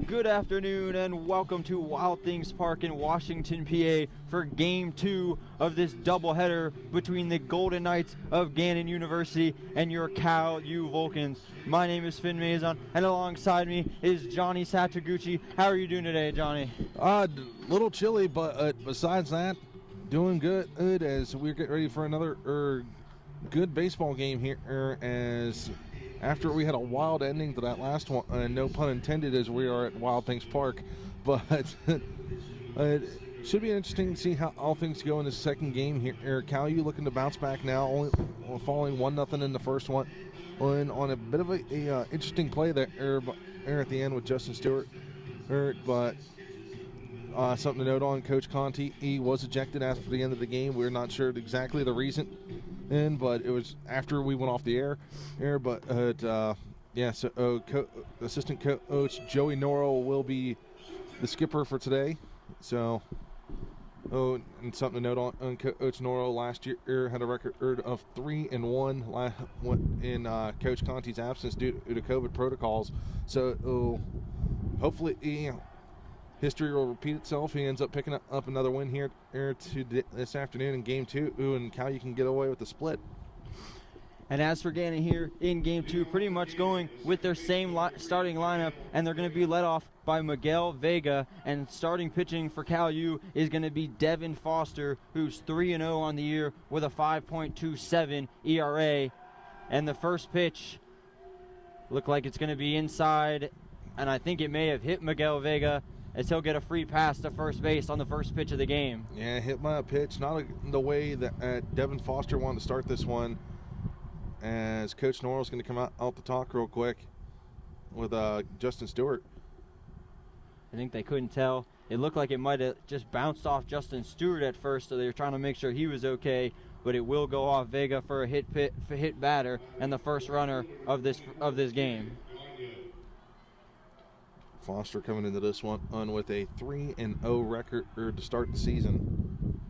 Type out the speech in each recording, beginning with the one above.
Good afternoon and welcome to Wild Things Park in Washington, PA for Game 2 of this doubleheader between the Golden Knights of Gannon University and your Cal U Vulcans. My name is Finn Maison and alongside me is Johnny Sataguchi. How are you doing today, Johnny? Little chilly, but besides that, doing good as we're getting ready for another good baseball game here as after we had a wild ending to that last one, no pun intended, as we are at Wild Things Park. But it should be interesting to see how all things go in the second game here. Cal U looking to bounce back now, only falling 1-0 in the first one, on a bit of a interesting play there at the end with Justin Stewart. But something to note on Coach Conti, he was ejected after the end of the game. We're not sure exactly the reason, but it was after we went off the air. But assistant coach Joey Norrell will be the skipper for today. So, and something to note on Coach Norrell last year had a record of 3-1 in Coach Conti's absence due to COVID protocols. So, hopefully, history will repeat itself. He ends up picking up another win here this afternoon in Game 2, and Cal, you can get away with the split. And as for Gannon here in Game 2, pretty much going with their same starting lineup, and they're going to be led off by Miguel Vega, and starting pitching for Cal U is going to be Devin Foster, who's 3-0 on the year with a 5.27 ERA. And the first pitch looked like it's going to be inside, and I think it may have hit Miguel Vega, as he'll get a free pass to first base on the first pitch of the game. Yeah, hit my pitch. Not the way that Devin Foster wanted to start this one, as Coach Norrell's going to come out to talk real quick with Justin Stewart. I think they couldn't tell. It looked like it might have just bounced off Justin Stewart at first, so they were trying to make sure he was okay, but it will go off Vega for a hit batter and the first runner of this game. Foster coming into this one with a 3-0 record to start the season.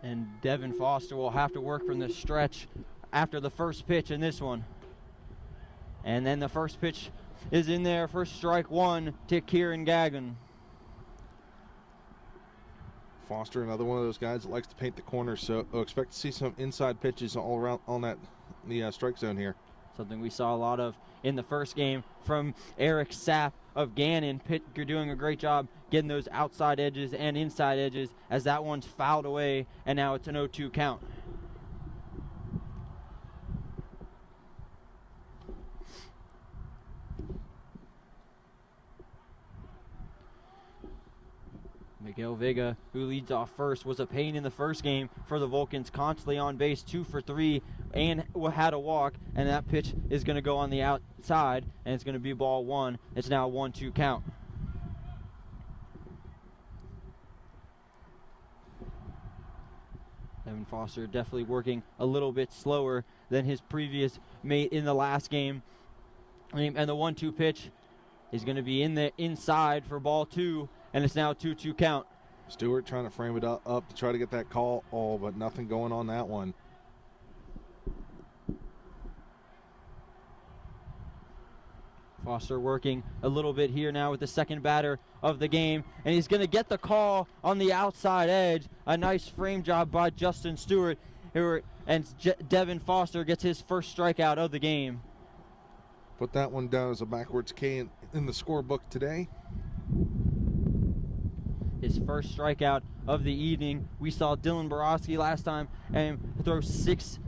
And Devin Foster will have to work from the stretch after the first pitch in this one. And then the first pitch is in there for strike one to Kieran Gagnon. Foster, another one of those guys that likes to paint the corners, so expect to see some inside pitches all around on the strike zone here. Something we saw a lot of in the first game from Eric Sapp of Gannon. You're doing a great job getting those outside edges and inside edges, as that one's fouled away, and now it's an 0-2 count. Miguel Vega, who leads off first, was a pain in the first game for the Vulcans, constantly on base, 2 for 3, and had a walk, and that pitch is going to go on the outside, and it's going to be ball one. It's now a 1-2 count. Devin Foster definitely working a little bit slower than his previous mate in the last game. And the 1-2 pitch is going to be in the inside for ball two, and it's now a 2-2 count. Stewart trying to frame it up to try to get that call, but nothing going on that one. Foster working a little bit here now with the second batter of the game, and he's going to get the call on the outside edge. A nice frame job by Justin Stewart, and Devin Foster gets his first strikeout of the game. Put that one down as a backwards K in the scorebook today. His first strikeout of the evening. We saw Dylan Borowski last time and through six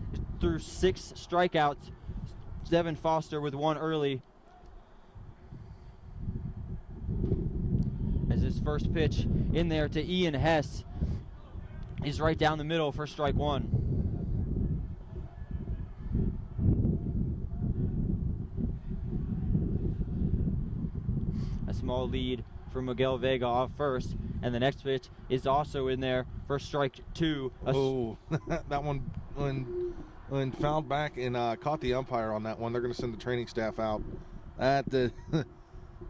strikeouts. Devin Foster with one early. As his first pitch in there to Ian Hess is right down the middle for strike one. A small lead for Miguel Vega off first, and the next pitch is also in there for strike two. That one when fouled back and caught the umpire on that one. They're going to send the training staff out. That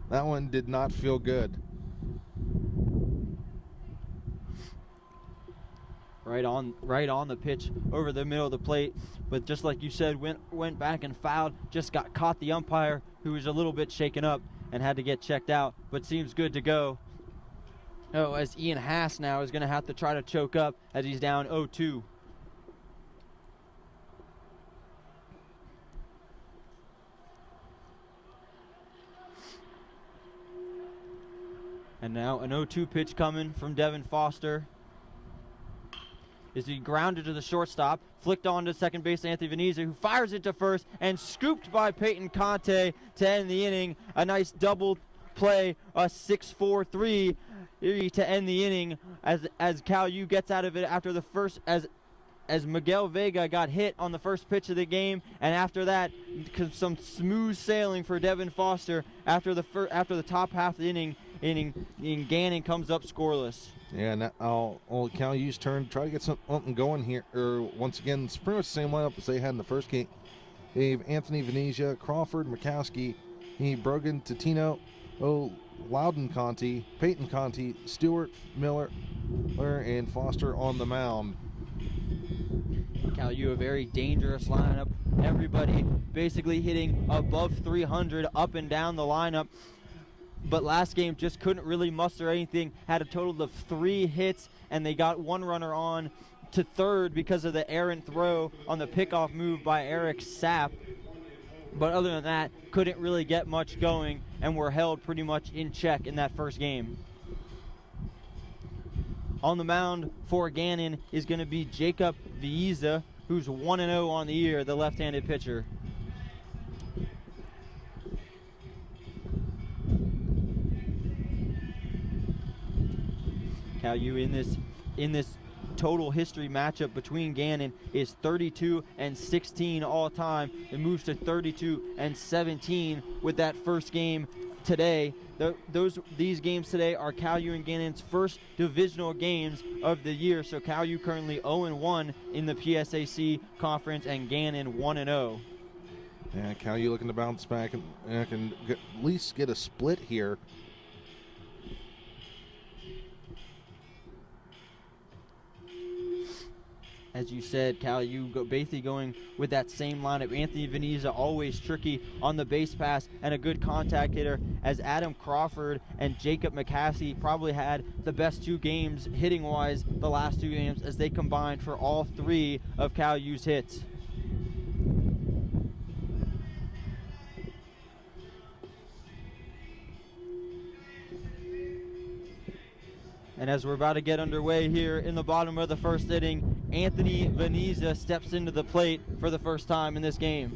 one did not feel good. right on the pitch over the middle of the plate. But just like you said, went back and fouled, just got caught the umpire, who was a little bit shaken up and had to get checked out, but seems good to go. Oh, as Ian Haas now is going to have to try to choke up as he's down 0-2. And now an 0-2 pitch coming from Devin Foster. Is he grounded to the shortstop, flicked on to second base Anthony Veneza, who fires it to first, and scooped by Peyton Conte to end the inning. A nice double play, a 6-4-3 to end the inning as Cal U gets out of it after the first, as Miguel Vega got hit on the first pitch of the game, and after that, some smooth sailing for Devin Foster after the top half of the inning, Gannon comes up scoreless. Yeah, now Cal U's turn to try to get something going here. Once again, it's pretty much the same lineup as they had in the first game. They have Anthony Venezia, Crawford, Murkowski, Brogan, Totino, Loudon Conti, Peyton Conti, Stewart, Miller, and Foster on the mound. Cal U, a very dangerous lineup. Everybody basically hitting above 300 up and down the lineup. But last game just couldn't really muster anything. Had a total of 3 hits, and they got one runner on to third because of the errant throw on the pickoff move by Eric Sapp. But other than that, couldn't really get much going and were held pretty much in check in that first game. On the mound for Gannon is going to be Jacob Vieza, who's 1-0 on the year, the left-handed pitcher. Cal U in this total history matchup between Gannon is 32-16 all time. It moves to 32-17 with that first game today. These games today are Cal U and Gannon's first divisional games of the year. So Cal U currently 0-1 in the PSAC conference, and Gannon 1-0. Yeah, Cal U looking to bounce back and can at least get a split here. As you said, Cal U basically going with that same lineup. Anthony Veneza always tricky on the base pass and a good contact hitter, as Adam Crawford and Jacob McCaskey probably had the best 2 games hitting-wise the last 2 games, as they combined for all 3 of Cal U's hits. And as we're about to get underway here in the bottom of the first inning, Anthony Veneza steps into the plate for the first time in this game.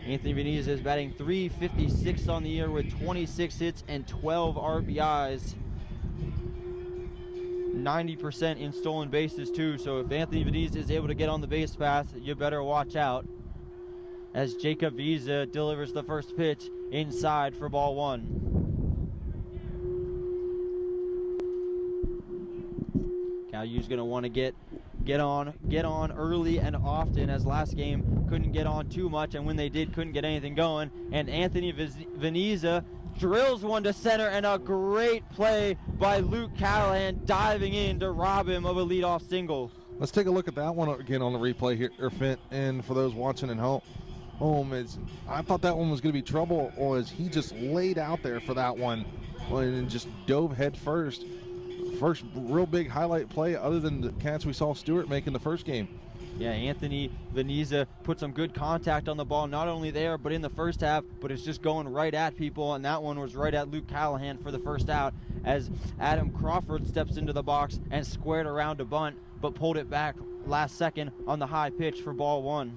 Anthony Veneza is batting .356 on the year with 26 hits and 12 RBIs. 90% in stolen bases too, so if Anthony Veneza is able to get on the base path, you better watch out. As Jacob Vieza delivers the first pitch inside for ball 1. Cal U's going to want to get on early and often, as last game couldn't get on too much, and when they did, couldn't get anything going. And Anthony Veneza drills one to center, and a great play by Luke Callahan diving in to rob him of a leadoff single. Let's take a look at that one again on the replay here, Finn, and for those watching at home, I thought that one was going to be trouble, as he just laid out there for that one and just dove head first. First real big highlight play other than the catch we saw Stewart make in the first game. Yeah, Anthony Veneza put some good contact on the ball, not only there but in the first half, but it's just going right at people, and that one was right at Luke Callahan for the first out, as Adam Crawford steps into the box and squared around a bunt, but pulled it back last second on the high pitch for ball 1.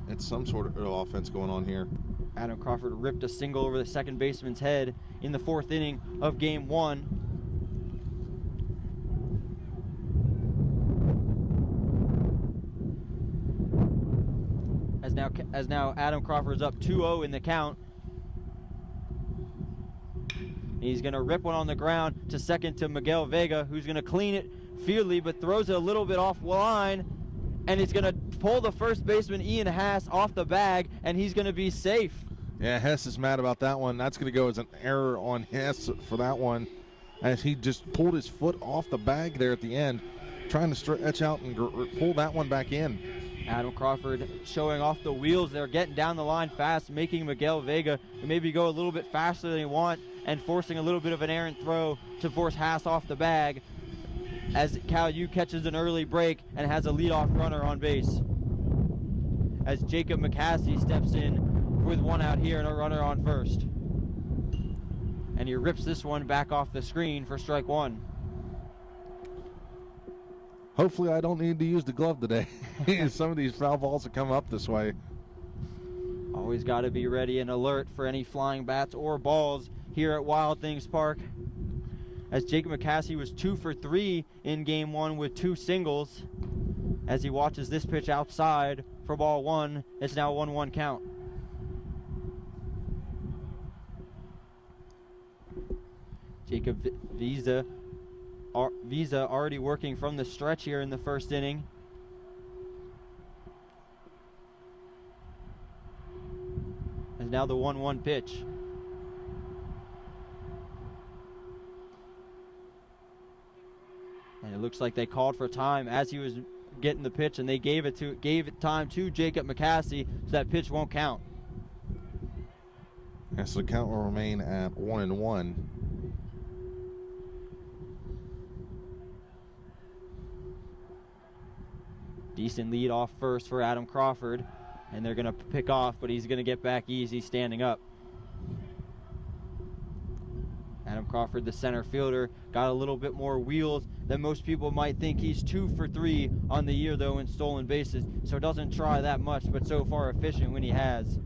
It's some sort of offense going on here. Adam Crawford ripped a single over the second baseman's head in the 4th inning of game 1. As now Adam Crawford's up 2-0 in the count. He's going to rip one on the ground to second to Miguel Vega, who's going to clean it fieldly, but throws it a little bit off line, and he's going to pull the first baseman Ian Haas off the bag, and he's going to be safe. Yeah, Hess is mad about that one. That's going to go as an error on Hess for that one, as he just pulled his foot off the bag there at the end, trying to stretch out and pull that one back in. Adam Crawford showing off the wheels. They're getting down the line fast, making Miguel Vega maybe go a little bit faster than he want and forcing a little bit of an errant throw to force Haas off the bag as Cal U catches an early break and has a leadoff runner on base. As Jacob McCaskey steps in with one out here and a runner on first. And he rips this one back off the screen for strike one. Hopefully I don't need to use the glove today. Some of these foul balls have come up this way. Always got to be ready and alert for any flying bats or balls here at Wild Things Park. As Jacob McCaskey was 2 for 3 in game one with 2 singles. As he watches this pitch outside for ball one, it's now 1-1 count. Jacob Visa already working from the stretch here in the first inning. And now the 1-1 pitch. And it looks like they called for time as he was getting the pitch, and they gave it time to Jacob McCaskey, so that pitch won't count. And so the count will remain at 1-1. Decent lead off first for Adam Crawford, and they're going to pick off, but he's going to get back easy standing up. Adam Crawford, the center fielder, got a little bit more wheels than most people might think. He's 2 for 3 on the year, though, in stolen bases, so doesn't try that much, but so far efficient when he has.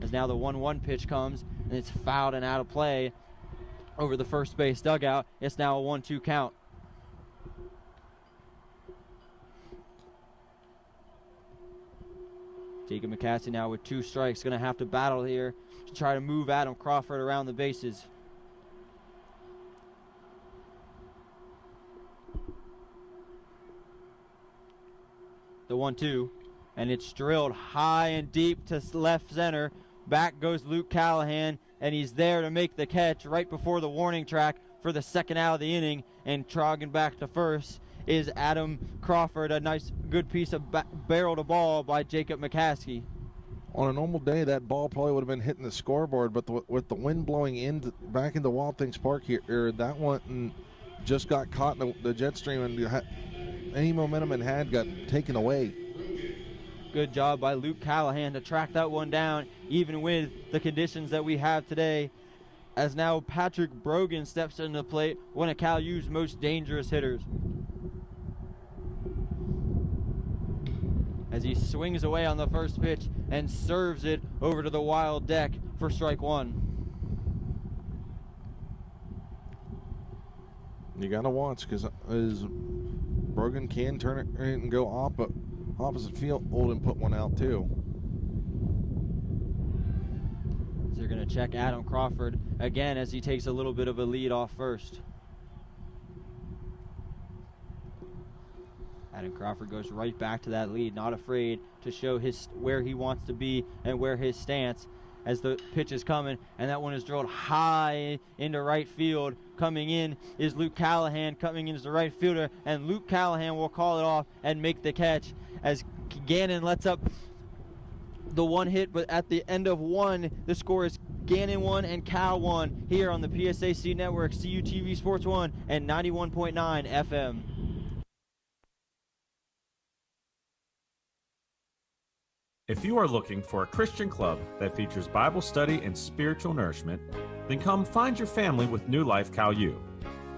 As now the 1-1 pitch comes, and it's fouled and out of play over the first base dugout. It's now a 1-2 count. Jacob McCaskey now with 2 strikes, going to have to battle here to try to move Adam Crawford around the bases. The 1-2, and it's drilled high and deep to left center. Back goes Luke Callahan, and he's there to make the catch right before the warning track for the second out of the inning, and trogging back to first is Adam Crawford. A nice, good piece of barrel to ball by Jacob McCaskey. On a normal day, that ball probably would have been hitting the scoreboard, but with the wind blowing back into Wild Things Park here, that one just got caught in the jet stream, and any momentum it had got taken away. Good job by Luke Callahan to track that one down, even with the conditions that we have today. As now Patrick Brogan steps into the plate, one of Cal U's most dangerous hitters. As he swings away on the first pitch and serves it over to the Wild deck for strike one. You got to watch, because Brogan can turn it and go opposite field and put one out too. So they're going to check Adam Crawford again as he takes a little bit of a lead off first. Adam Crawford goes right back to that lead, not afraid to show where he wants to be and where his stance as the pitch is coming, and that one is drilled high into right field. Coming in is Luke Callahan, coming in as the right fielder, and Luke Callahan will call it off and make the catch as Gannon lets up the one hit, but at the end of one, the score is Gannon 1 and Cal 1 here on the PSAC Network, CUTV Sports 1 and 91.9 FM. If you are looking for a Christian club that features Bible study and spiritual nourishment, then come find your family with New Life Cal U.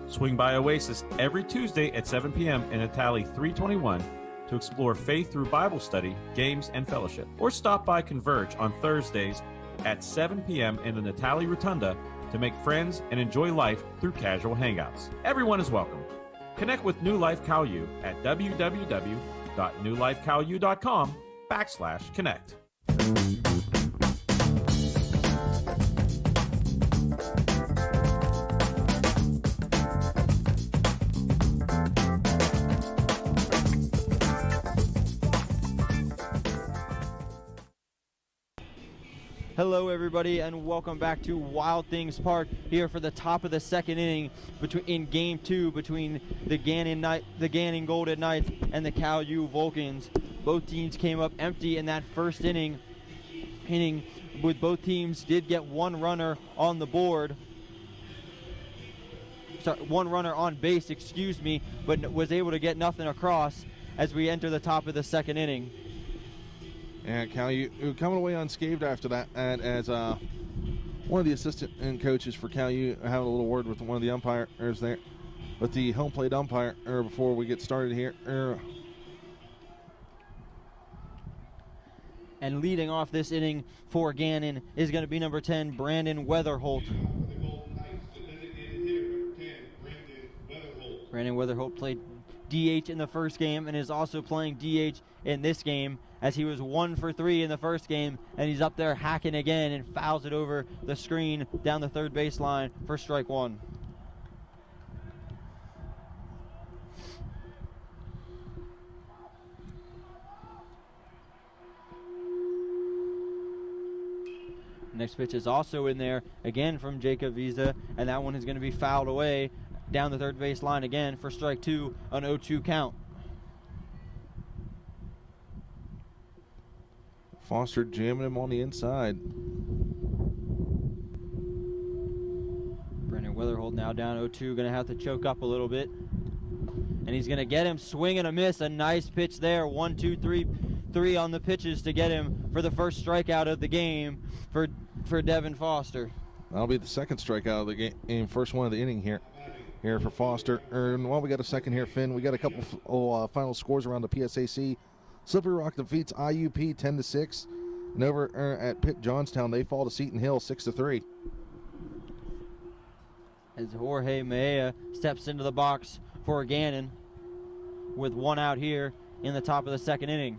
Swing by Oasis every Tuesday at 7 p.m. in Itali 321 to explore faith through Bible study, games, and fellowship. Or stop by Converge on Thursdays at 7 p.m. in the Natali Rotunda to make friends and enjoy life through casual hangouts. Everyone is welcome. Connect with New Life Cal U at www.newlifecalu.com/connect. Hello, everybody, and welcome back to Wild Things Park here for the top of the second inning in Game 2 between the Gannon Golden Knights and the Cal U Vulcans. Both teams came up empty in that first inning with both teams did get one runner on the board. Sorry, one runner on base, excuse me, but was able to get nothing across as we enter the top of the second inning. And Cal, you coming away unscathed after that, and as one of the assistant coaches for Cal U having a little word with one of the umpires there, with the home plate umpire before we get started here. And leading off this inning for Gannon is going to be number 10, Brandon Weatherholt. Brandon Weatherholt played DH in the first game and is also playing DH in this game, as he was 1 for 3 in the first game, and he's up there hacking again and fouls it over the screen down the third baseline for strike one. Next pitch is also in there again from Jacob Visa, and that one is going to be fouled away down the third base line again for strike two, an 0-2 count. Foster jamming him on the inside. Brandon Weatherholt now down 0-2, going to have to choke up a little bit. And he's going to get him, swing and a miss. A nice pitch there. 1, 2, 3 on the pitches to get him for the first strikeout of the game for Devin Foster. That'll be the second strikeout of the game, first one of the inning here for Foster. And while we got a second here, Finn, we got a couple final scores around the PSAC. Slippery Rock defeats IUP 10-6, and over at Pitt Johnstown they fall to Seton Hill 6-3. As Jorge Mejia steps into the box for Gannon with one out here in the top of the second inning.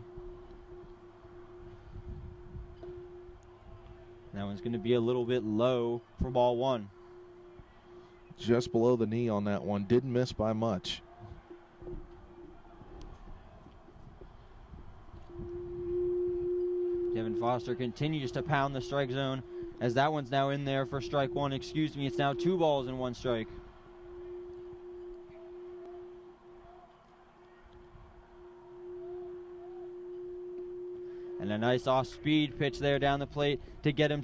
That one's going to be a little bit low for ball one. Just below the knee on that one. Didn't miss by much. Devin Foster continues to pound the strike zone, as that one's now in there for strike one. Excuse me, it's now 2 balls and 1 strike. And a nice off-speed pitch there down the plate to get him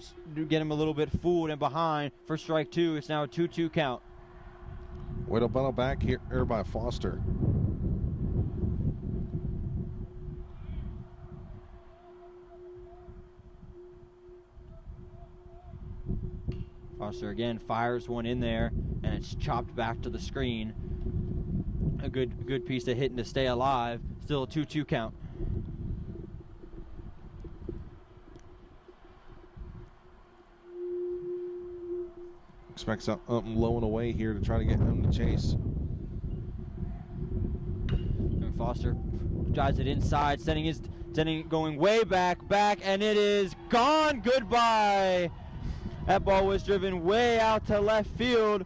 a little bit fooled and behind for strike two. It's now a 2-2 count. Way to bundle back here by Foster. Foster again fires one in there, and it's chopped back to the screen. A good piece of hitting to stay alive. Still a 2-2 count. Expect something low and away here to try to get him to chase. And Foster drives it inside, sending it going way back, and it is gone. Goodbye. That ball was driven way out to left field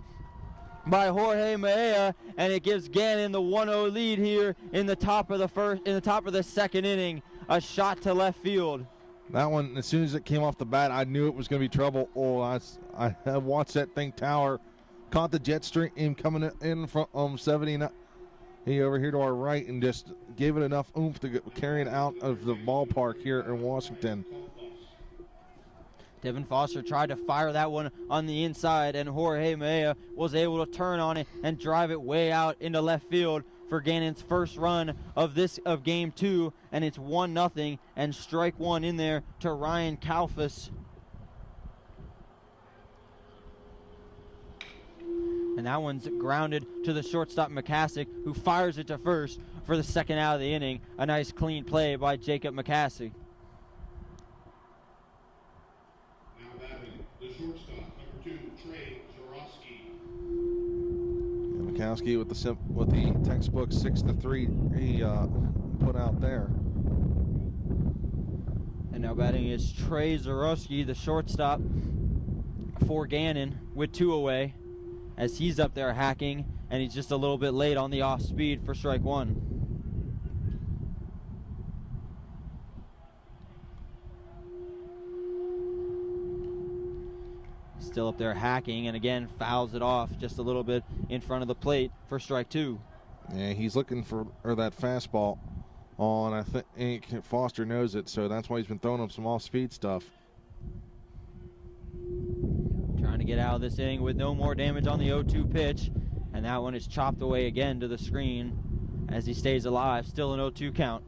by Jorge Mejia, and it gives Gannon the 1-0 lead here in the top of the second inning. A shot to left field. That one, as soon as it came off the bat, I knew it was going to be trouble. Oh, I watched that thing tower, caught the jet stream coming in from 79. He over here to our right and just gave it enough oomph to carry it out of the ballpark here in Washington. Devin Foster tried to fire that one on the inside, and Jorge Mejia was able to turn on it and drive it way out into left field for Gannon's first run of game two, and it's 1-0 and strike one in there to Ryan Kalfas. And that one's grounded to the shortstop McCassick, who fires it to first for the second out of the inning. A nice clean play by Jacob McCassick. Mikowski with the textbook 6-3 he put out there. And now batting is Trey Zarowski, the shortstop for Gannon, with 2 away, as he's up there hacking, and he's just a little bit late on the off speed for strike one. still up there hacking, and again fouls it off just a little bit in front of the plate for strike 2. Yeah, he's looking for that fastball on. I think Foster knows it, so that's why he's been throwing up some off-speed stuff. Trying to get out of this inning with no more damage on the 0-2 pitch, and that one is chopped away again to the screen as he stays alive. Still an 0-2 count.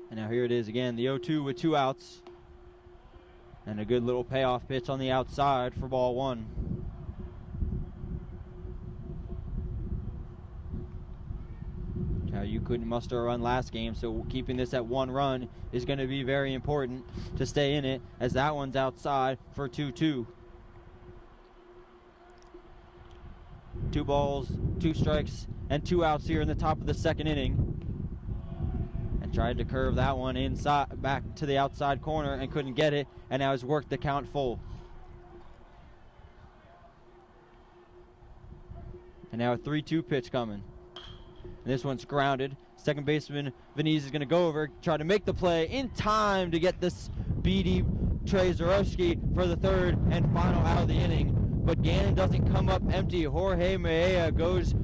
And now here it is again, the 0-2 with 2 outs. And a good little payoff pitch on the outside for ball 1. You couldn't muster a run last game, so keeping this at 1 run is going to be very important to stay in it, as that one's outside for 2-2. 2 balls, 2 strikes, and 2 outs here in the top of the 2nd inning. And tried to curve that one inside, back to the outside corner, and couldn't get it, and now has worked the count full. And now a 3-2 pitch coming. And this one's grounded. Second baseman Veniz is going to go over, try to make the play in time to get this beady Trey Zarowski for the 3rd and final out of the inning. But Gannon doesn't come up empty. Jorge Mejia goes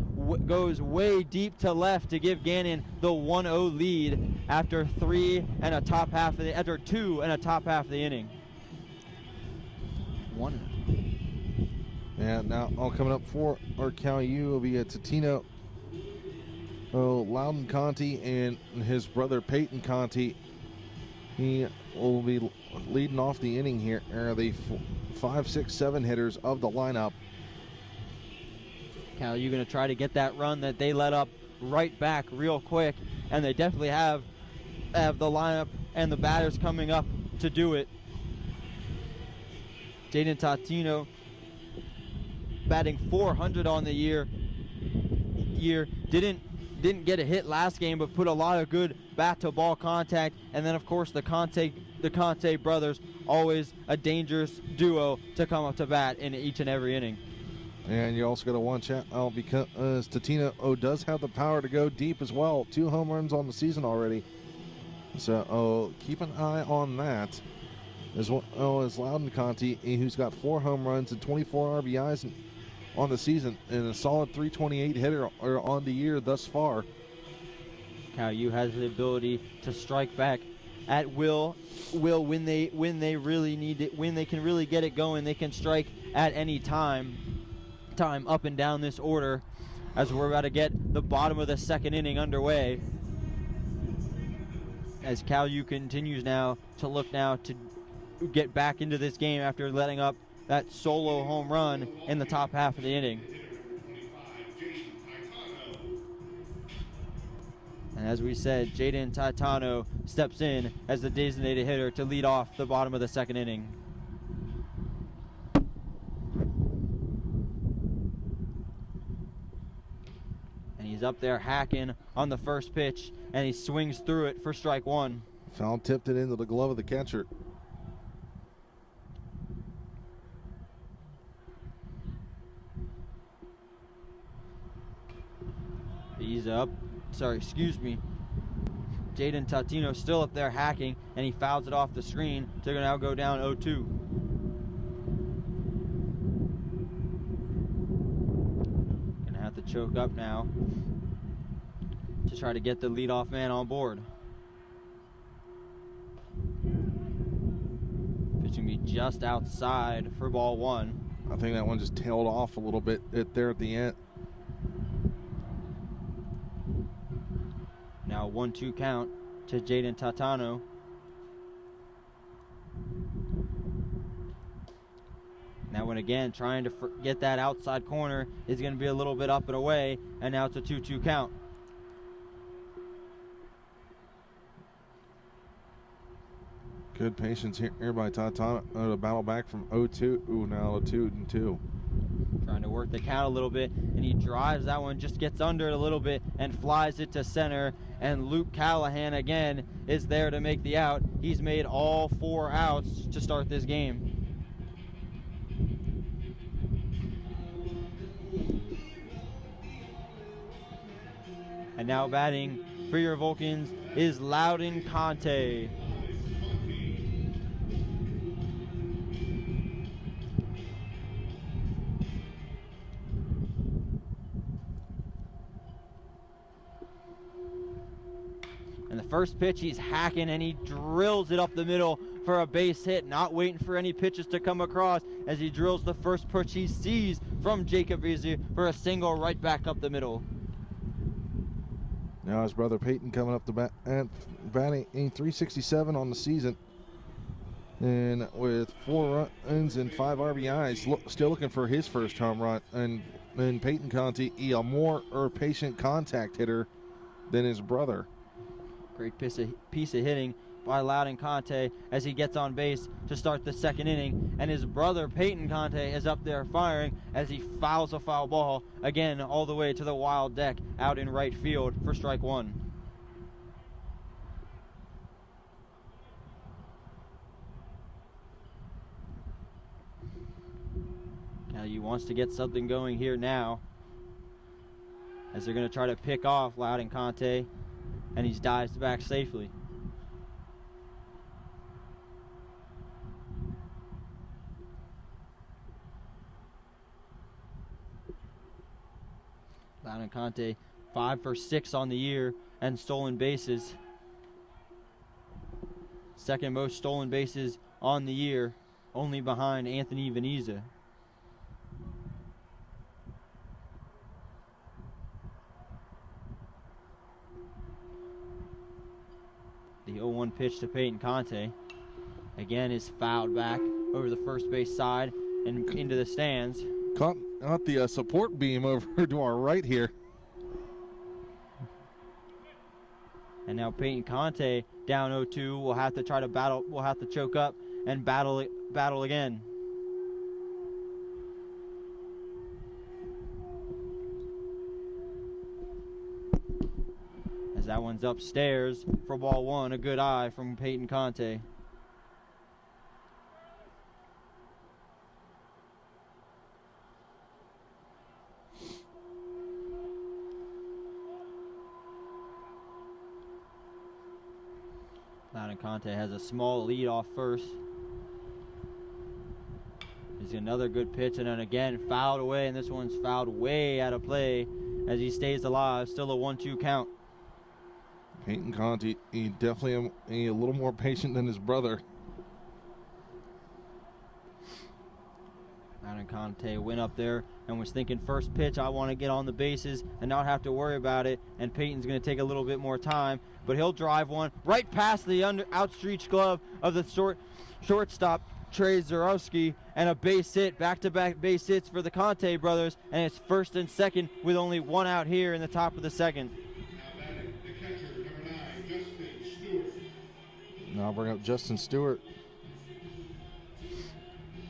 way deep to left to give Gannon the 1-0 lead after 2 and a top half of the inning. 1. And now all coming up for our Cal U will be a Totino Loudon Conti and his brother Peyton Conti. He will be leading off the inning here. The 5, 6, 7 hitters of the lineup. Cal, you're going to try to get that run that they let up right back real quick, and they definitely have the lineup and the batters coming up to do it. Jaden Totino batting .400 on the year. Didn't get a hit last game, but put a lot of good bat-to-ball contact. And then, of course, the Conte brothers, always a dangerous duo to come up to bat in each and every inning. And you also got to watch out because Totino does have the power to go deep as well. 2 home runs on the season already. So keep an eye on that. As well as Loudon Conti, who's got 4 home runs and 24 RBIs on the season, and a solid 328 hitter on the year thus far. Cal U has the ability to strike back at will when they really need it, when they can really get it going. They can strike at any time up and down this order, as we're about to get the bottom of the 2nd inning underway, as Cal U continues now to look now to get back into this game after letting up that solo home run in the top half of the inning. And as we said, Jaden Titano steps in as the designated hitter to lead off the bottom of the 2nd inning. And he's up there hacking on the first pitch, and he swings through it for strike 1. Foul tipped it into the glove of the catcher. He's up. Sorry, excuse me. Jaden Totino still up there hacking, and he fouls it off the screen to now go down 0-2. Gonna have to choke up now to try to get the leadoff man on board. Pitching me just outside for ball 1. I think that one just tailed off a little bit there at the end. Now 1-2 count to Jaden Totano. That one again trying to get that outside corner is going to be a little bit up and away, and now it's a 2-2 count. Good patience here by Totano to battle back from 0-2. Ooh, now a 2-2. Trying to work the count a little bit, and he drives that one, just gets under it a little bit and flies it to center, and Luke Callahan again is there to make the out. He's made all 4 outs to start this game. And now batting for your Vulcans is Loudon Conte. And the first pitch, he's hacking and he drills it up the middle for a base hit, not waiting for any pitches to come across as he drills the first pitch he sees from Jacob Easy for a single right back up the middle. Now his brother Peyton coming up the bat and batting 367 on the season. And with 4 runs and 5 RBIs, still looking for his first home run. And Peyton Conte, a more patient contact hitter than his brother. Great piece of hitting by Loudon Conte as he gets on base to start the second inning. And his brother Peyton Conte is up there firing as he fouls a foul ball again all the way to the wild deck out in right field for strike one. Calu wants to get something going here now as they're going to try to pick off Loudon Conte, and he's dives back safely. Loudon Conte 5 for 6 on the year and stolen bases. Second most stolen bases on the year, only behind Anthony Veneza. The 0-1 pitch to Peyton Conte again is fouled back over the first base side and into the stands. Caught the support beam over to our right here. And now Peyton Conte down 0-2 will have to try to battle, will have to choke up and battle again. As that one's upstairs for ball one, a good eye from Peyton Conte. Loudon Conte has a small lead off first. He's another good pitch, and then again fouled away, and this one's fouled way out of play as he stays alive. Still a 1-2 count. Peyton Conte, he definitely a little more patient than his brother. Loudon Conte went up there and was thinking first pitch, I want to get on the bases and not have to worry about it. And Peyton's going to take a little bit more time, but he'll drive one right past the outstretched glove of the shortstop Trey Zarowski, and a base hit, back-to-back base hits for the Conte brothers, and it's first and second with only one out here in the top of the second. Now I'll bring up Justin Stewart.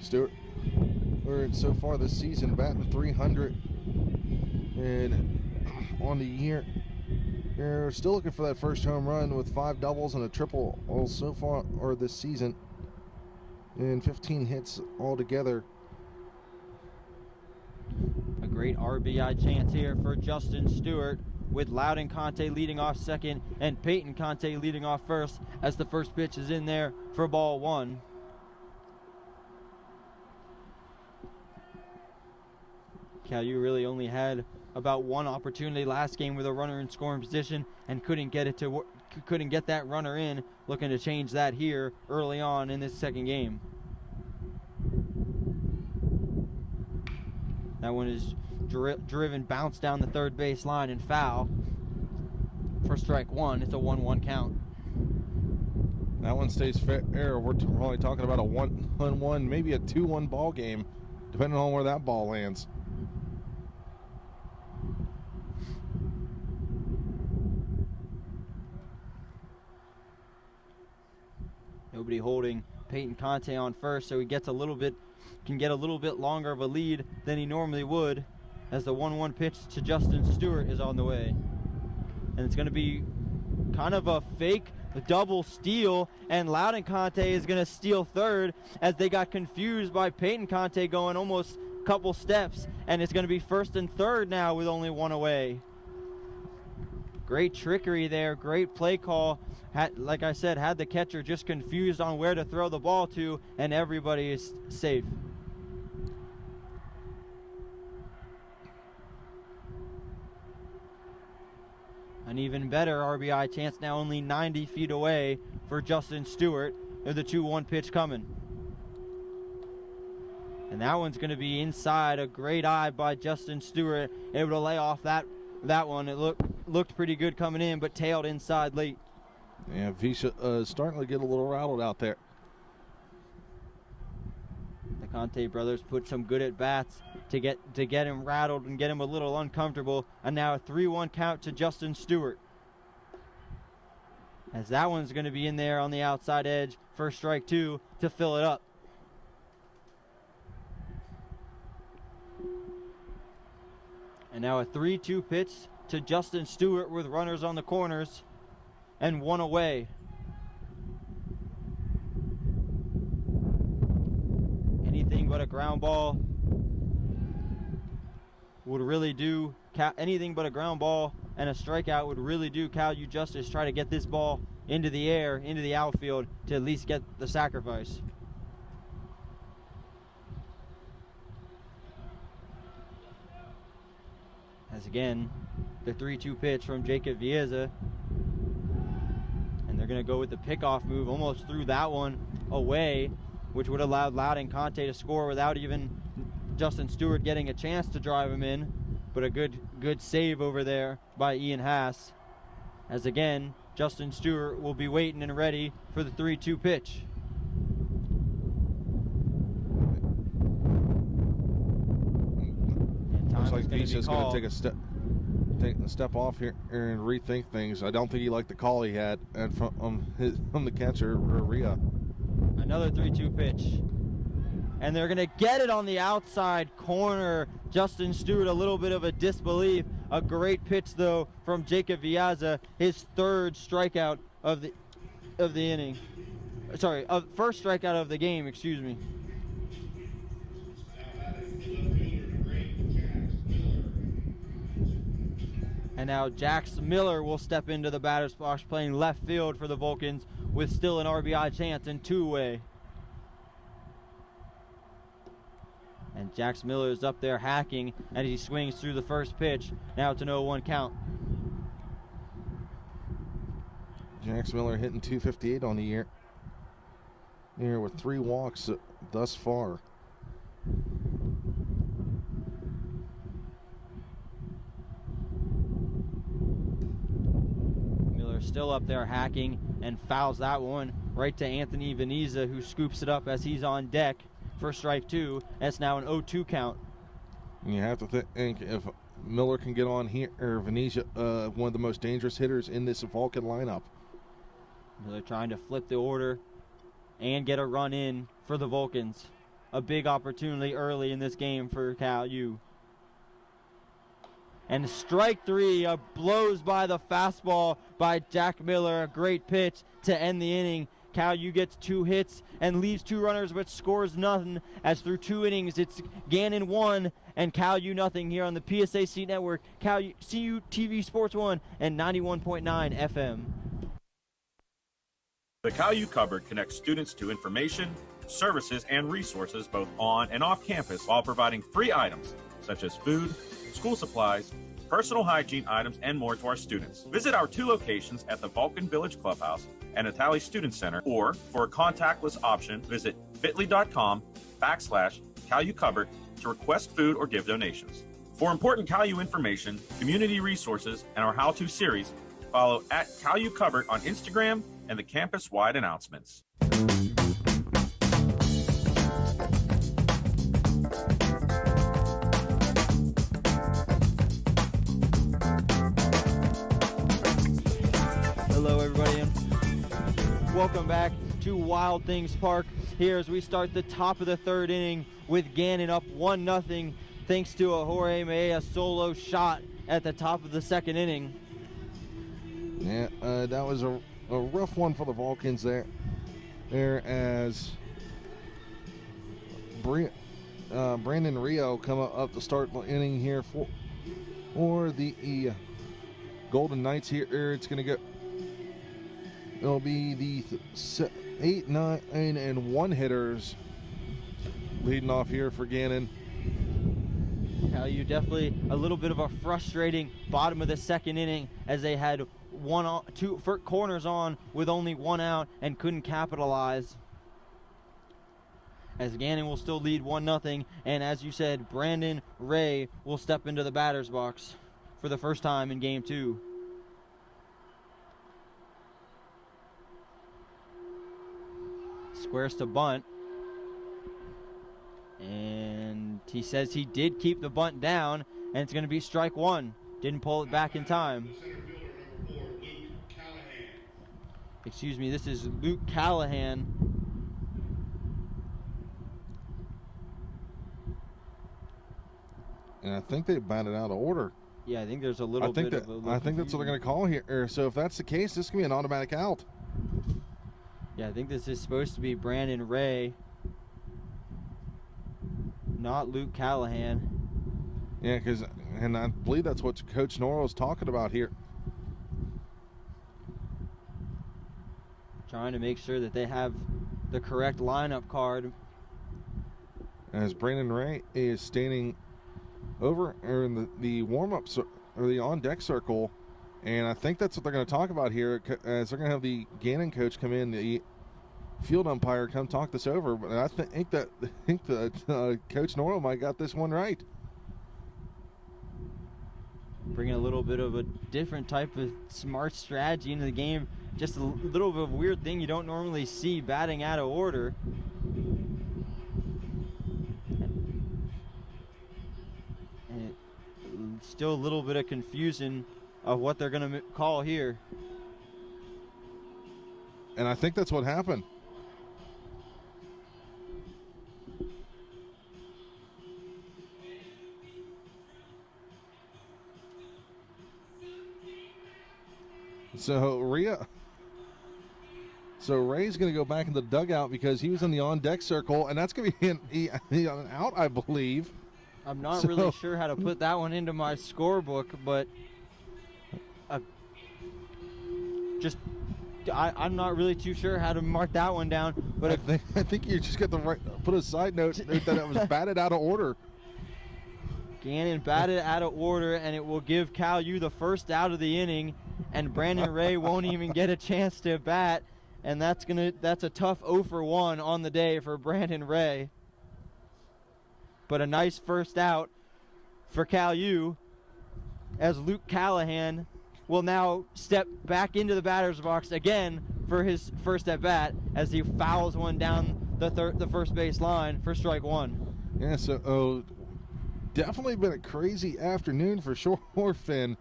Stewart, so far this season, batting 300, and on the year, they're still looking for that first home run with 5 doubles and a triple all so far, or this season, and 15 hits altogether. A great RBI chance here for Justin Stewart, with Loudon Conte leading off second and Peyton Conte leading off first as the first pitch is in there for ball one. Calu really only had about one opportunity last game with a runner in scoring position and couldn't get that runner in. Looking to change that here early on in this second game. That one is driven, bounced down the third base line and foul for strike one. It's a 1-1 count. That one stays fair. We're only talking about a 1-1, maybe a 2-1 ball game, depending on where that ball lands. Nobody holding Peyton Conte on first, so he gets can get a little bit longer of a lead than he normally would, as the 1-1 pitch to Justin Stewart is on the way. And it's going to be kind of a fake double steal, and Loudon Conte is going to steal third as they got confused by Peyton Conte going almost a couple steps, and it's going to be first and third now with only one away. Great trickery there, great play call. Like I said, had the catcher just confused on where to throw the ball to, and everybody is safe. An even better RBI chance now, only 90 feet away for Justin Stewart. There's the 2-1 pitch coming. And that one's going to be inside. A great eye by Justin Stewart, able to lay off that one. It looked pretty good coming in, but tailed inside late. Yeah, Visha starting to get a little rattled out there. The Conte brothers put some good at bats to get him rattled and get him a little uncomfortable. And now a 3-1 count to Justin Stewart. As that one's going to be in there on the outside edge for strike 2 to fill it up. And now a 3-2 pitch to Justin Stewart with runners on the corners and one away. Anything but a ground ball would really do. Anything but a ground ball and a strikeout would really do Cal U justice. Try to get this ball into the air, into the outfield, to at least get the sacrifice. As again, the 3-2 pitch from Jacob Vieza. And they're going to go with the pickoff move, almost threw that one away, which would have allowed Loudon Conte to score without even Justin Stewart getting a chance to drive him in. But a good save over there by Ian Haas. As again, Justin Stewart will be waiting and ready for the 3-2 pitch. Looks like Visha's going to take a step off here and rethink things. I don't think he liked the call he had from the catcher, Rhea. Another 3-2 pitch. And they're going to get it on the outside corner. Justin Stewart, a little bit of a disbelief. A great pitch, though, from Jacob Viaza, his third strikeout of the inning. Sorry, first strikeout of the game, excuse me. And now Jax Miller will step into the batter's box, playing left field for the Vulcans with still an RBI chance in two-way. And Jax Miller is up there hacking as he swings through the first pitch. Now it's an 0-1 count. Jax Miller hitting .258 on the year. Here with 3 walks thus far. Still up there hacking and fouls that one right to Anthony Veneza, who scoops it up as he's on deck for strike 2. That's now an 0-2 count. You have to think if Miller can get on here, or Veneza, one of the most dangerous hitters in this Vulcan lineup. They're trying to flip the order and get a run in for the Vulcans. A big opportunity early in this game for Cal U. And strike 3, blows by the fastball by Jack Miller. A great pitch to end the inning. Cal U gets 2 hits and leaves 2 runners, but scores nothing. As through 2 innings, it's Gannon 1 and Cal U nothing here on the PSAC Network, CU TV Sports 1 and 91.9 FM. The Cal U Cupboard connects students to information, services, and resources both on and off campus while providing free items such as food, school supplies, personal hygiene items, and more to our students. Visit our 2 locations at the Vulcan Village Clubhouse and Atali Student Center, or for a contactless option, visit bit.ly.com/Cal U Cupboard to request food or give donations. For important Cal U information, community resources, and our how-to series, follow at Cal U Cupboard on Instagram and the campus-wide announcements. Hello, everybody, and welcome back to Wild Things Park here as we start the top of the 3rd inning with Gannon up 1-0 thanks to a Jorge Mejia solo shot at the top of the 2nd inning. Yeah, that was a rough one for the Vulcans there as Brandon Rio come up to start the inning here for the Golden Knights here. It's going to go. It'll be the 8, 9, and 1 hitters leading off here for Gannon. You definitely a little bit of a frustrating bottom of the second inning as they had two corners on with only 1 out and couldn't capitalize. As Gannon will still lead 1-0, and as you said, Brandon Ray will step into the batter's box for the first time in Game 2. Squares to bunt. And he says he did keep the bunt down, and it's going to be strike 1. Didn't pull it back in time. Excuse me, this is Luke Callahan. And I think they batted out of order. Yeah, I think there's a little bit of a... I think that's what they're going to call here. So if that's the case, this can be an automatic out. Yeah, I think this is supposed to be Brandon Ray, not Luke Callahan. Yeah, and I believe that's what Coach Norrell is talking about here. Trying to make sure that they have the correct lineup card. As Brandon Ray is standing over in the warm-up or the on-deck circle, and I think that's what they're going to talk about here, as they're going to have the Gannon coach come in, the field umpire come talk this over. But I think that Coach Norrell might got this one right. Bringing a little bit of a different type of smart strategy into the game. Just a little bit of a weird thing you don't normally see, batting out of order. And still a little bit of confusion of what they're going to call here. And I think that's what happened. So Ray's going to go back in the dugout because he was in the on-deck circle, and that's going to be an out, I believe. I'm not really sure how to put that one into my scorebook, but I'm not really too sure how to mark that one down. But I think you just got to put a side note that it was batted out of order. Gannon batted out of order, and it will give Cal U the first out of the inning, and Brandon Ray won't even get a chance to bat, and that's a tough 0 for 1 on the day for Brandon Ray. But a nice first out for Cal U, as Luke Callahan will now step back into the batter's box again for his first at bat as he fouls one down the first base line for strike 1. Yeah, so definitely been a crazy afternoon for sure, Finn.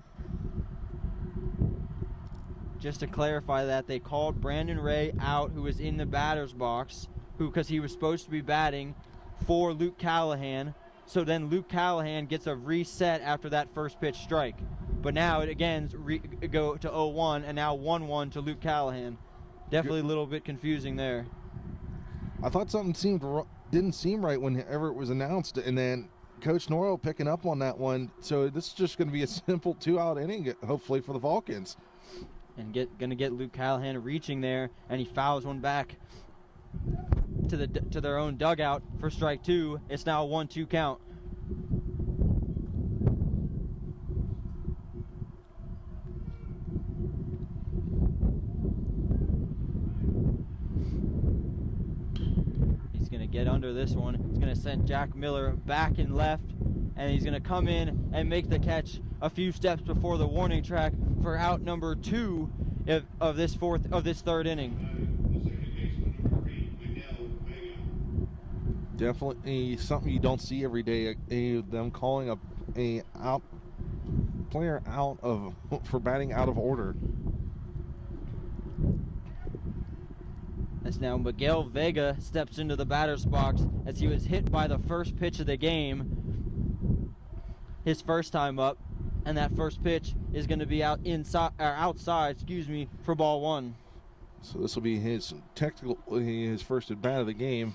Just to clarify that, they called Brandon Ray out, who was in the batter's box, because he was supposed to be batting for Luke Callahan. So then Luke Callahan gets a reset after that first pitch strike. But now it again go to 0-1, and now 1-1 to Luke Callahan. Definitely a little bit confusing there. I thought something didn't seem right whenever it was announced, and then Coach Norrell picking up on that one. So this is just going to be a simple 2-out inning, hopefully, for the Vulcans. And going to get Luke Callahan reaching there, and he fouls one back to their own dugout for strike 2. It's now a 1-2 count. He's going to get under this one. He's going to send Jack Miller back and left, and he's going to come in and make the catch a few steps before the warning track for out number 2 of this third inning. Definitely something you don't see every day. Them calling a player out for batting out of order. As now Miguel Vega steps into the batter's box as he was hit by the first pitch of the game, his first time up, and that first pitch is going to be outside, for ball 1. So this will be his first at bat of the game.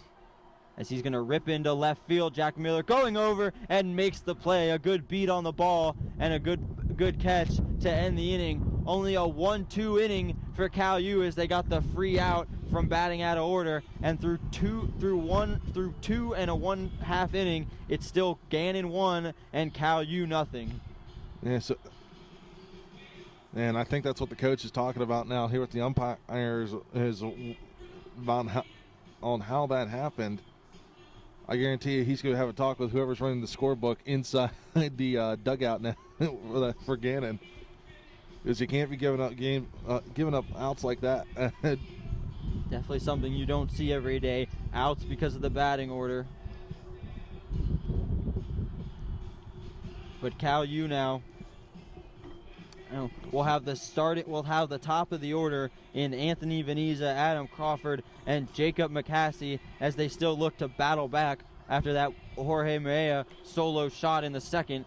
As he's going to rip into left field, Jack Miller going over and makes the play. A good beat on the ball and a good good catch to end the inning. Only a 1-2 inning for Cal U as they got the free out from batting out of order, and through two and a 1/2 inning, it's still Gannon 1 and Cal U nothing. Yeah, so, and I think that's what the coach is talking about now here with the umpires is about how that happened. I guarantee you he's going to have a talk with whoever's running the scorebook inside the dugout now for Gannon, because you can't be giving up outs like that. Definitely something you don't see every day. Outs because of the batting order. But Cal U now, we'll have the top of the order in Anthony Veneza, Adam Crawford, and Jacob McCaskey as they still look to battle back after that Jorge Mejia solo shot in the second.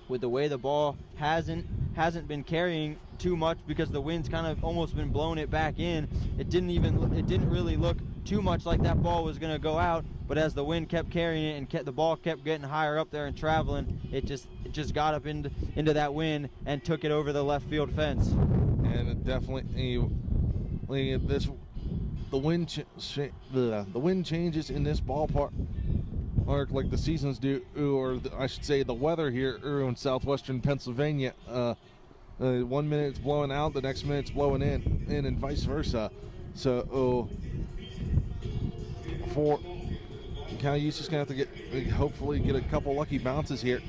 With the way the ball hasn't been carrying too much because the wind's kind of almost been blowing it back in, it didn't really look too much like that ball was going to go out, but as the wind kept carrying it and the ball kept getting higher up there and traveling, it just got up into that wind and took it over the left field fence. And it definitely the wind changes in this ballpark, or like the seasons do, or I should say the weather here in southwestern Pennsylvania. 1 minute it's blowing out, the next minute it's blowing in and vice versa. So for Cal U's just gonna have to hopefully get a couple lucky bounces here,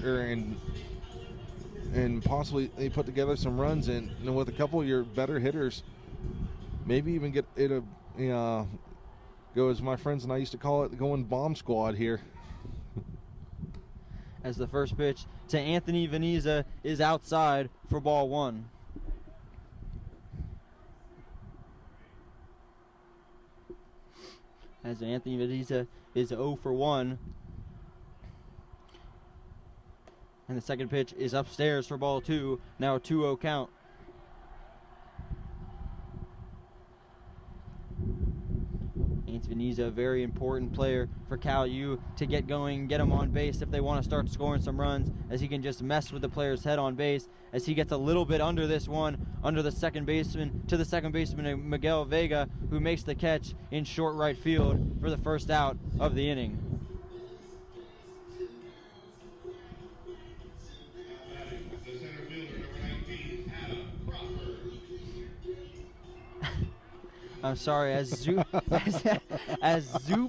and possibly they put together some runs, and with a couple of your better hitters, maybe even get it go, as my friends and I used to call it, going bomb squad here. As the first pitch to Anthony Veneza is outside for ball 1. As Anthony Veneza is 0 for 1. And the second pitch is upstairs for ball 2. Now a 2-0 count. Anthony Veneza, a very important player for Cal U to get going, get him on base if they want to start scoring some runs, as he can just mess with the player's head on base, as he gets a little bit under this one, under the second baseman, to the second baseman, Miguel Vega, who makes the catch in short right field for the first out of the inning. I'm sorry, as Zoo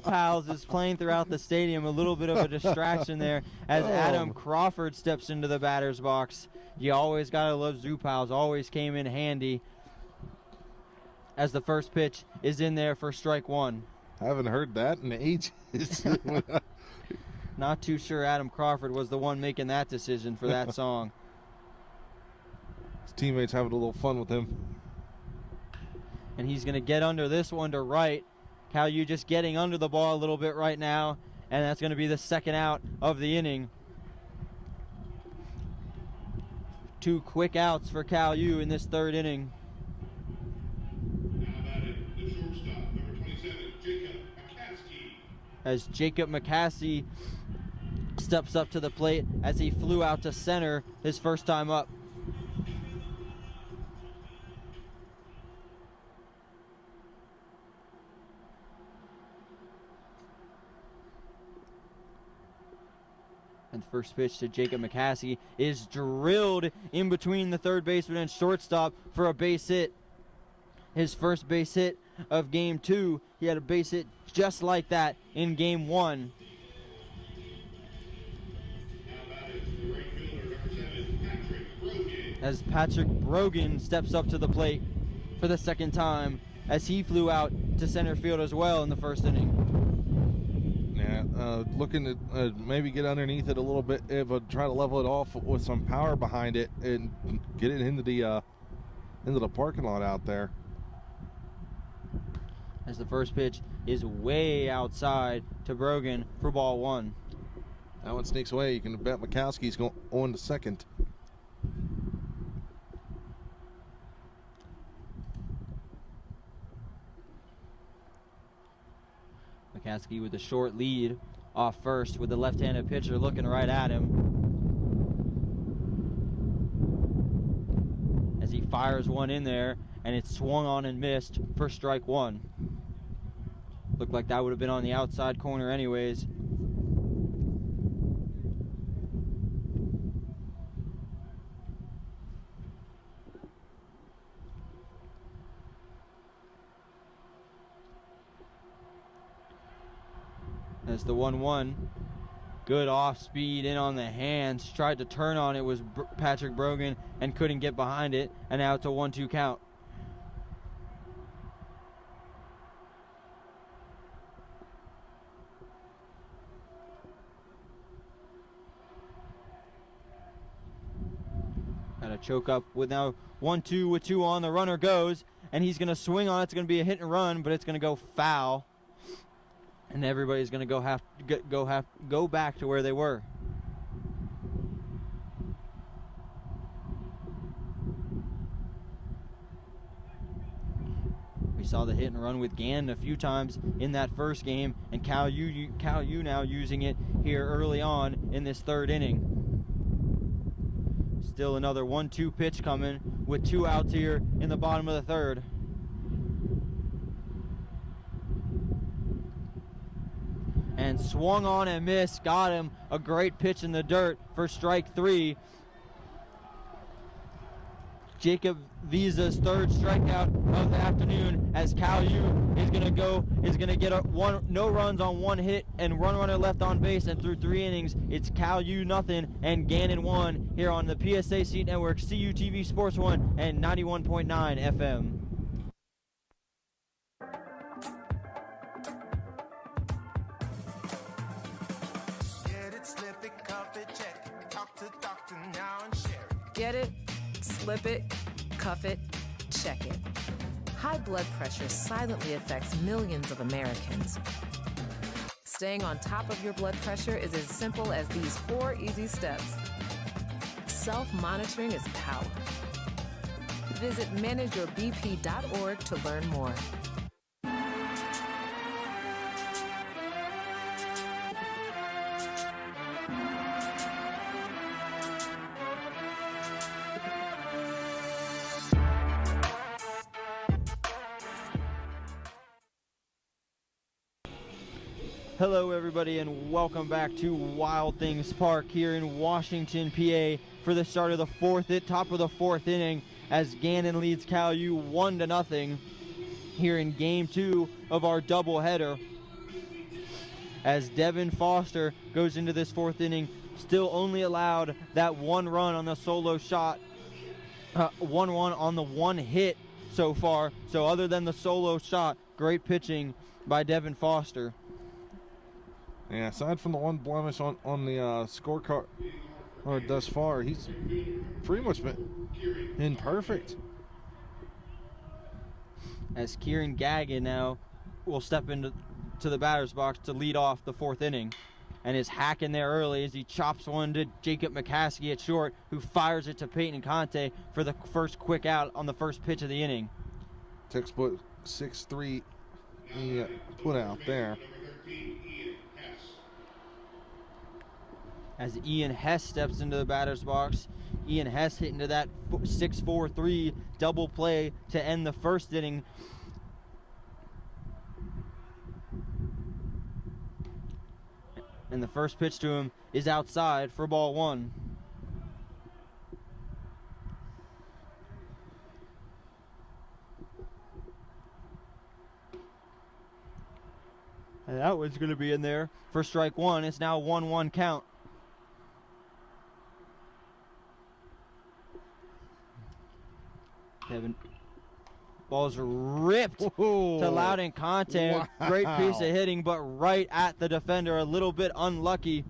Pals is playing throughout the stadium, a little bit of a distraction there as Adam Crawford steps into the batter's box. You always gotta love Zoo Pals, always came in handy, as the first pitch is in there for strike 1. I haven't heard that in ages. Not too sure Adam Crawford was the one making that decision for that song. His teammates having a little fun with him. And he's going to get under this one to right. Cal U just getting under the ball a little bit right now, and that's going to be the second out of the inning. 2 quick outs for Cal U in this third inning. Now batting, the shortstop, number 27, Jacob McCaskey. As Jacob McCaskey steps up to the plate as he flew out to center his first time up. And first pitch to Jacob McCaskey is drilled in between the third baseman and shortstop for a base hit. His first base hit of game 2. He had a base hit just like that in game 1. As Patrick Brogan steps up to the plate for the second time, as he flew out to center field as well in the first inning. Yeah, looking to maybe get underneath it a little bit, but try to level it off with some power behind it and get it into the parking lot out there. As the first pitch is way outside to Brogan for ball 1. That one sneaks away. You can bet Mikowski's going on to second. Kasky with a short lead off first with the left-handed pitcher looking right at him. As he fires one in there, and it's swung on and missed for strike one. Looked like that would have been on the outside corner anyways. As the 1-1, good off speed in on the hands, tried to turn on it was Patrick Brogan and couldn't get behind it, and now it's a 1-2 count. Got a choke up with now 1-2 with 2 on. The runner goes, and he's going to swing on it. It's going to be a hit and run, but it's going to go foul. And everybody's going to go back to where they were. We saw the hit and run with Gannon a few times in that first game, and Cal U now using it here early on in this third inning. Still another 1-2 pitch coming with 2 outs here in the bottom of the third. And swung on and missed, got him a great pitch in the dirt for strike 3. Jacob Visa's third strikeout of the afternoon, as Cal U is gonna get no runs on 1 hit and runner left on base, and through 3 innings it's Cal U nothing and Gannon 1 here on the PSAC Network, CUTV Sports 1 and 91.9 FM. Get it, slip it, cuff it, check it. High blood pressure silently affects millions of Americans. Staying on top of your blood pressure is as simple as these 4 easy steps. Self-monitoring is power. Visit manageyourbp.org to learn more. Hello everybody and welcome back to Wild Things Park here in Washington, PA for the start of the top of the fourth inning as Gannon leads Cal U 1-0 here in game 2 of our doubleheader. As Devin Foster goes into this fourth inning, still only allowed that 1 run on the solo shot, 1-1 on the 1 hit so far. So other than the solo shot, great pitching by Devin Foster. Yeah, aside from the 1 blemish on the scorecard thus far, he's pretty much been perfect. As Kieran Gagnon now will step into the batter's box to lead off the fourth inning, and is hacking there early as he chops one to Jacob McCaskey at short, who fires it to Peyton Conte for the first quick out on the first pitch of the inning. Textbook 6-3 he put out there. As Ian Hess steps into the batter's box, Ian Hess hit into that 6-4-3 double play to end the first inning. And the first pitch to him is outside for ball 1. And that one's going to be in there for strike 1. It's now 1-1 count. Devin, ball's ripped to Loudon Conte. Wow. Great piece of hitting, but right at the defender. A little bit unlucky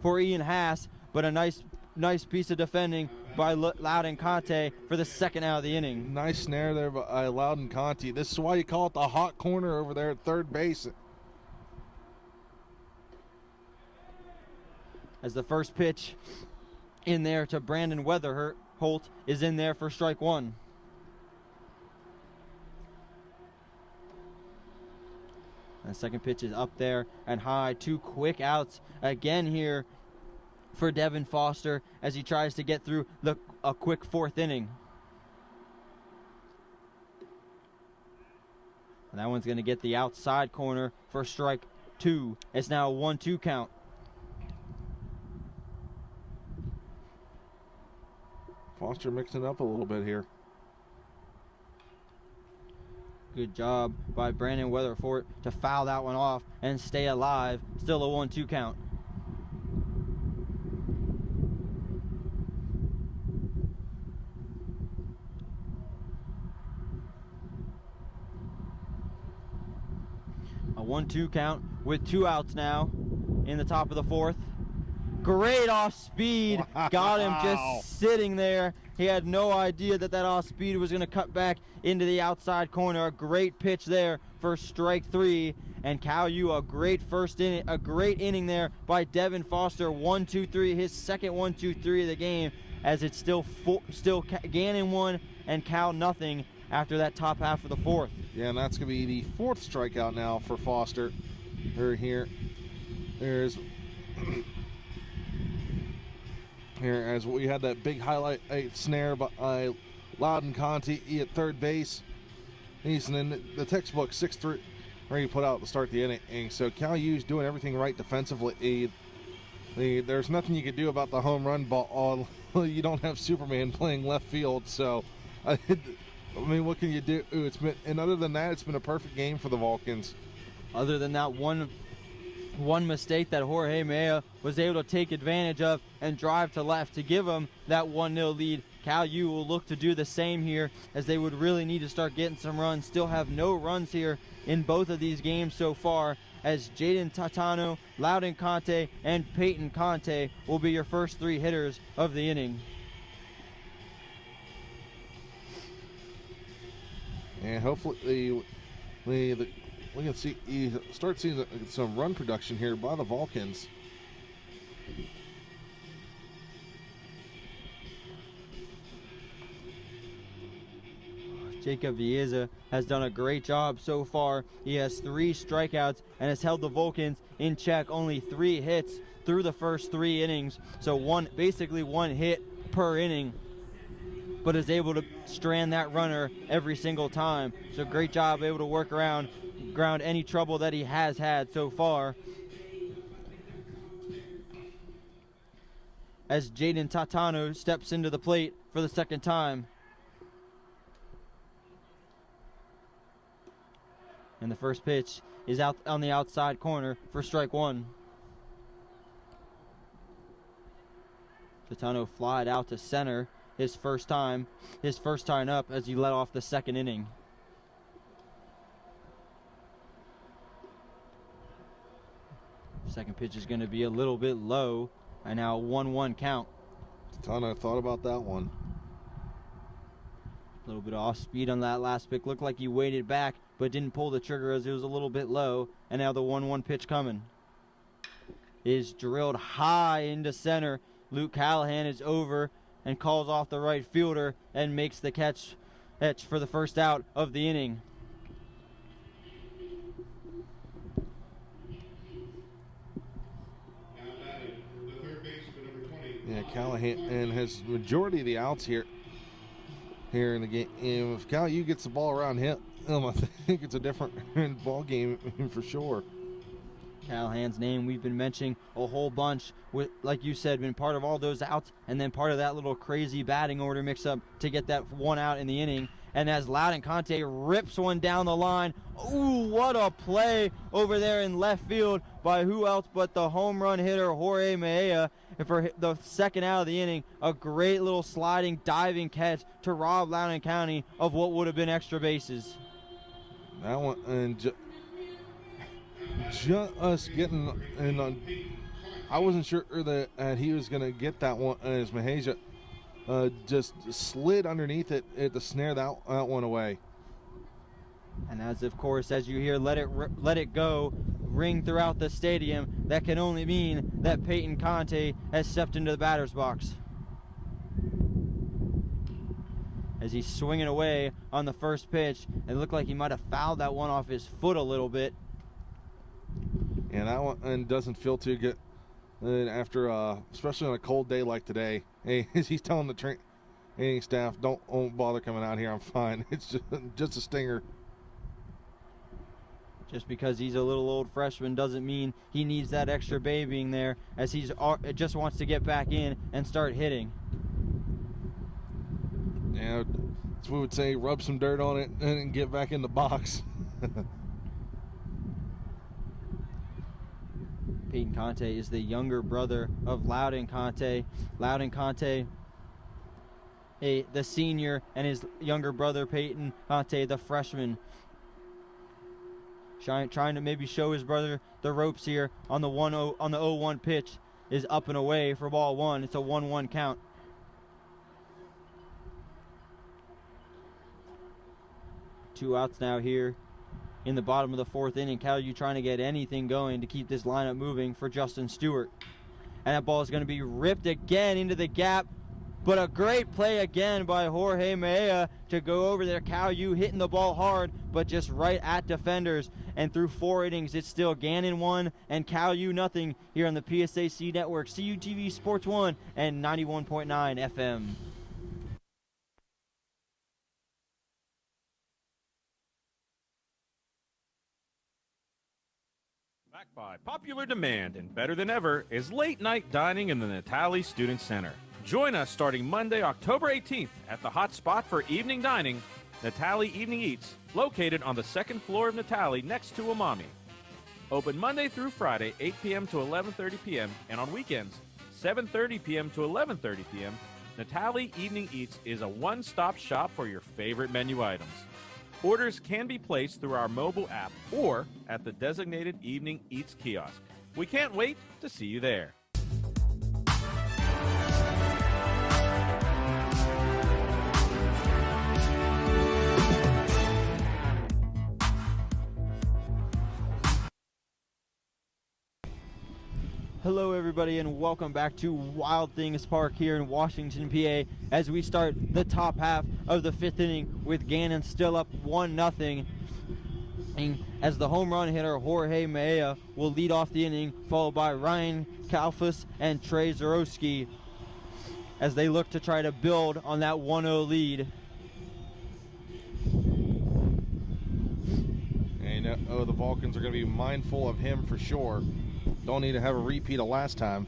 for Ian Haas, but a nice piece of defending by Loudon Conte for the second out of the inning. Nice snare there by Loudon Conte. This is why you call it the hot corner over there at third base. As the first pitch in there to Brandon Weatherholt is in there for strike 1. The second pitch is up there and high. 2 quick outs again here for Devin Foster as he tries to get through a quick 4th inning. And that one's going to get the outside corner for strike 2. It's now a 1-2 count. Foster mixing it up a little bit here. Good job by Brandon Weatherford to foul that one off and stay alive. Still a 1-2 count. A 1-2 count with 2 outs now in the top of the 4th. Great off speed. Got him just sitting there. He had no idea that off speed was going to cut back into the outside corner. A great pitch there for strike 3. And Cal U, a great inning there by Devin Foster. 1-2-3, his second 1-2-3 of the game, as it's still Gannon 1 and Cal nothing after that top half of the 4th. Yeah, and that's going to be the 4th strikeout now for Foster. Here as we had that big highlight snare by Loudon Conti at third base. He's in the textbook 6-3 where he put out to start the inning. So Cal U's doing everything right defensively. There's nothing you can do about the home run ball. You don't have Superman playing left field. So, I mean, what can you do? And other than that, it's been a perfect game for the Vulcans. Other than that one mistake that Jorge Mejia was able to take advantage of and drive to left to give him that 1-0 lead. Cal U will look to do the same here, as they would really need to start getting some runs. Still have no runs here in both of these games so far, as Jaden Tatano, Loudon Conte, and Peyton Conte will be your first 3 hitters of the inning. And hopefully we can start seeing some run production here by the Vulcans. Jacob Vieza has done a great job so far. He has 3 strikeouts and has held the Vulcans in check. Only 3 hits through the first 3 innings. So basically one hit per inning, but is able to strand that runner every single time. So great job, able to work around any trouble that he has had so far. As Jaden Tatano steps into the plate for the second time. And the first pitch is out on the outside corner for strike 1. Tatano flied out to center his first time up as he led off the second inning. Second pitch is going to be a little bit low, and now 1-1 count. Tatano thought about that one. A little bit off speed on that last pick. Looked like he waited back, but didn't pull the trigger as it was a little bit low. And now the 1-1 pitch coming is drilled high into center. Luke Callahan is over and calls off the right fielder and makes the catch for the first out of the inning. Yeah, Callahan and has majority of the outs here in the game. And if Cal U gets the ball around him, I think it's a different ball game for sure. Callahan's name we've been mentioning a whole bunch, with, like you said, been part of all those outs and then part of that little crazy batting order mix-up to get that 1 out in the inning. And as Loudon Conte rips one down the line, ooh, what a play over there in left field by who else but the home run hitter Jorge Mejia for the second out of the inning. A great little sliding, diving catch to rob Loudon County of what would have been extra bases. That one, and just getting in on, I wasn't sure that he was going to get that one as Mejia just slid underneath it to snare that one away. And as you hear let it go ring throughout the stadium, that can only mean that Peyton Conte has stepped into the batter's box. As he's swinging away on the first pitch, it looked like he might have fouled that one off his foot a little bit. And that one doesn't feel too good after, especially on a cold day like today. Hey, he's telling the training staff, don't bother coming out here. I'm fine. It's just a stinger. Just because he's a little old freshman doesn't mean he needs that extra babying there, as he's just wants to get back in and start hitting. Yeah, as we would say, rub some dirt on it and get back in the box. Peyton Conte is the younger brother of Loudon Conte. Loudon Conte, the senior, and his younger brother Peyton Conte, the freshman. Trying to maybe show his brother the ropes here on the 0-1 pitch, is up and away for ball one. It's a 1-1 count. Two outs now here in the bottom of the fourth inning. Cal U trying to get anything going to keep this lineup moving for Justin Stewart. And that ball is going to be ripped again into the gap. But a great play again by Jorge Mejia to go over there. Cal U hitting the ball hard, but just right at defenders. And through 4 innings, it's still Gannon 1 and Cal U nothing here on the PSAC Network, CUTV Sports 1 and 91.9 FM. Back by popular demand and better than ever is late night dining in the Natali Student Center. Join us starting Monday, October 18th at the hot spot for evening dining, Natali Evening Eats, located on the 2nd floor of Natali next to Umami. Open Monday through Friday, 8 p.m. to 11:30 p.m., and on weekends, 7:30 p.m. to 11:30 p.m., Natali Evening Eats is a one-stop shop for your favorite menu items. Orders can be placed through our mobile app or at the designated Evening Eats kiosk. We can't wait to see you there. Hello everybody and welcome back to Wild Things Park here in Washington, PA, as we start the top half of the 5th inning with Gannon still up 1-0. As the home run hitter Jorge Mejia will lead off the inning, followed by Ryan Kalfus and Trey Zarowski as they look to try to build on that 1-0 lead. And the Vulcans are going to be mindful of him for sure. Don't need to have a repeat of last time.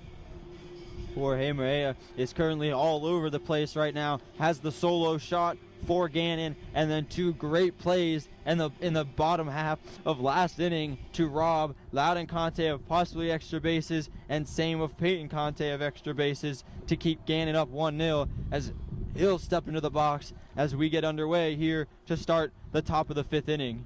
Jorge Mejia is currently all over the place right now. Has the solo shot for Gannon, and then 2 great plays in the bottom half of last inning to rob Loudon Conte of possibly extra bases, and same of Peyton Conte of extra bases to keep Gannon up 1-0 as he'll step into the box as we get underway here to start the top of the 5th inning.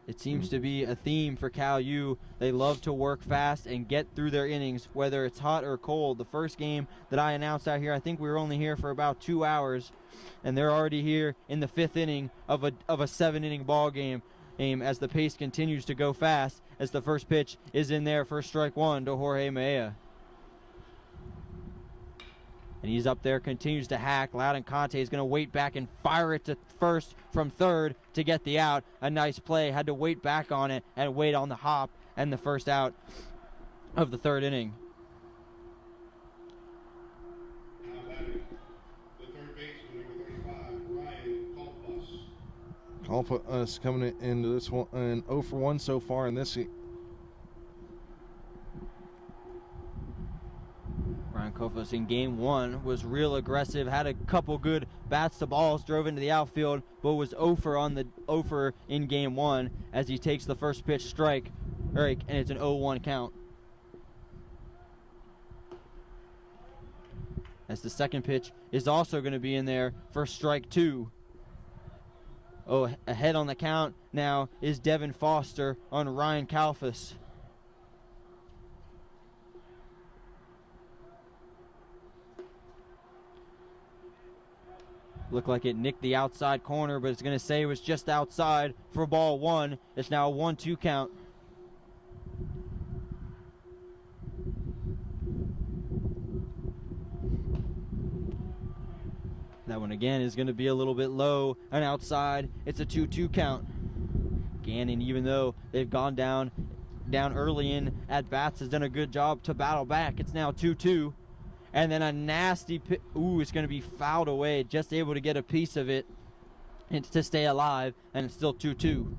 It seems to be a theme for Cal U. They love to work fast and get through their innings, whether it's hot or cold. The first game that I announced out here, I think we were only here for about 2 hours, and they're already here in the 5th inning of a 7-inning ball game as the pace continues to go fast as the first pitch is in there for strike 1 to Jorge Mejia. And he's up there, continues to hack. Loudon Conte is going to wait back and fire it to first from third to get the out. A nice play. Had to wait back on it and wait on the hop and the first out of the 3rd inning. Now batting, the third baseman, number 35, Ryan Kalfus. Kalfus coming into this one and 0 for 1 so far in this. Ryan Kalfus in game 1 was real aggressive, had a couple good bats to balls, drove into the outfield, but was 0 for in game 1 as he takes the first pitch strike, and it's an 0-1 count. As the second pitch is also going to be in there for strike 2. Ahead on the count now is Devin Foster on Ryan Kalfus. Looked like it nicked the outside corner, but it's going to say it was just outside for ball 1. It's now a 1-2 count. That one again is going to be a little bit low and outside. It's a 2-2 count. Gannon, even though they've gone down early in at bats, has done a good job to battle back. It's now 2-2. And then a nasty it's going to be fouled away. Just able to get a piece of it and to stay alive, and it's still 2-2.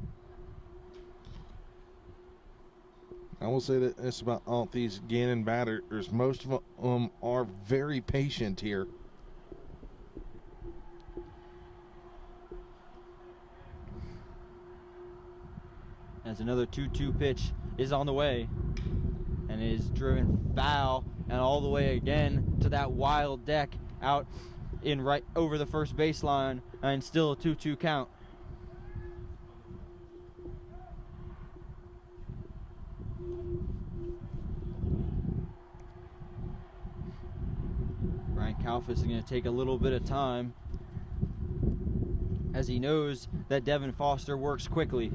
I will say that it's about all these Gannon batters. Most of them are very patient here. As another 2-2 pitch is on the way, and it is driven foul and all the way again to that wild deck out in right over the first baseline, and still a 2-2 count. Ryan Kalfas is going to take a little bit of time, as he knows that Devin Foster works quickly.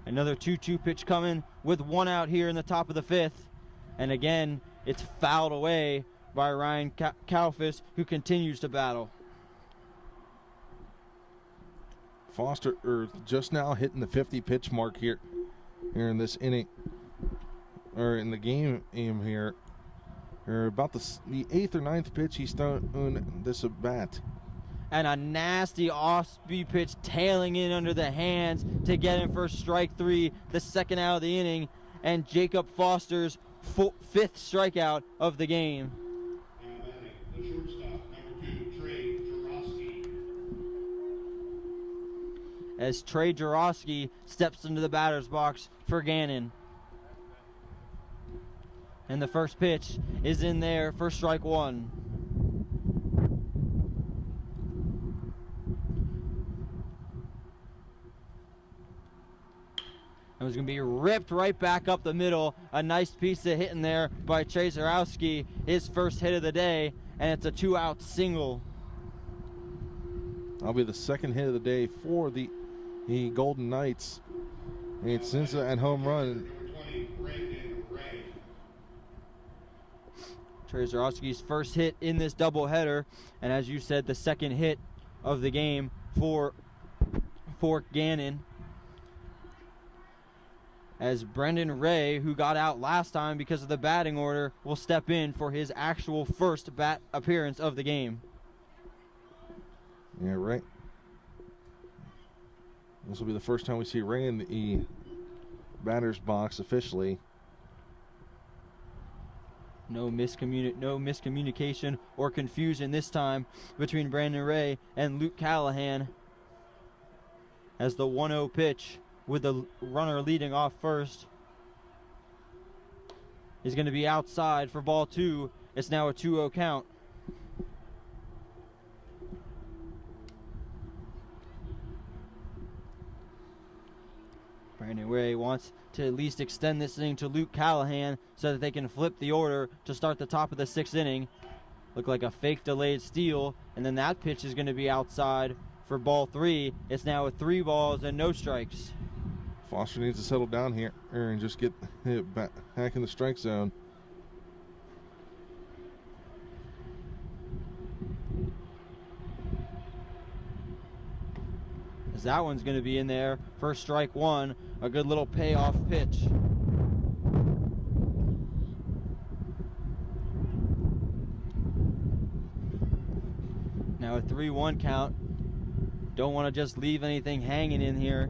Another 2-2 pitch coming with one out here in the top of the fifth. And again, it's fouled away by Ryan Kalfas, who continues to battle. Foster just now hitting the 50 pitch mark here in this inning, or in the game here. Or about the 8th or 9th pitch he's thrown this at bat. And a nasty off-speed pitch tailing in under the hands to get him for strike 3, the second out of the inning, and Jacob Foster's 5th strikeout of the game. Now batting, the shortstop, number 2, Trey Jarosky. As Trey Jarosky steps into the batter's box for Gannon. And the first pitch is in there for strike 1. It was going to be ripped right back up the middle. A nice piece of hitting there by Trey Jarosky, his first hit of the day, and it's a 2-out single. That'll be the second hit of the day for the Golden Knights. And since that home run, Trey Jarosky's first hit in this doubleheader, and as you said, the second hit of the game for Gannon. As Brendan Ray, who got out last time because of the batting order, will step in for his actual first bat appearance of the game. Yeah, right. This will be the first time we see Ray in the batter's box officially. No miscommunication or confusion this time between Brandon Ray and Luke Callahan, as the 1-0 pitch with the runner leading off first is going to be outside for ball 2. It's now a 2-0 count. Brandon Ray wants to at least extend this inning to Luke Callahan so that they can flip the order to start the top of the 6th inning. Look like a fake delayed steal, and then that pitch is going to be outside for ball 3. It's now with 3 balls and no strikes. Foster needs to settle down here and just get hit back in the strike zone. As that one's going to be in there for strike 1, a good little payoff pitch. Now a 3-1 count. Don't want to just leave anything hanging in here.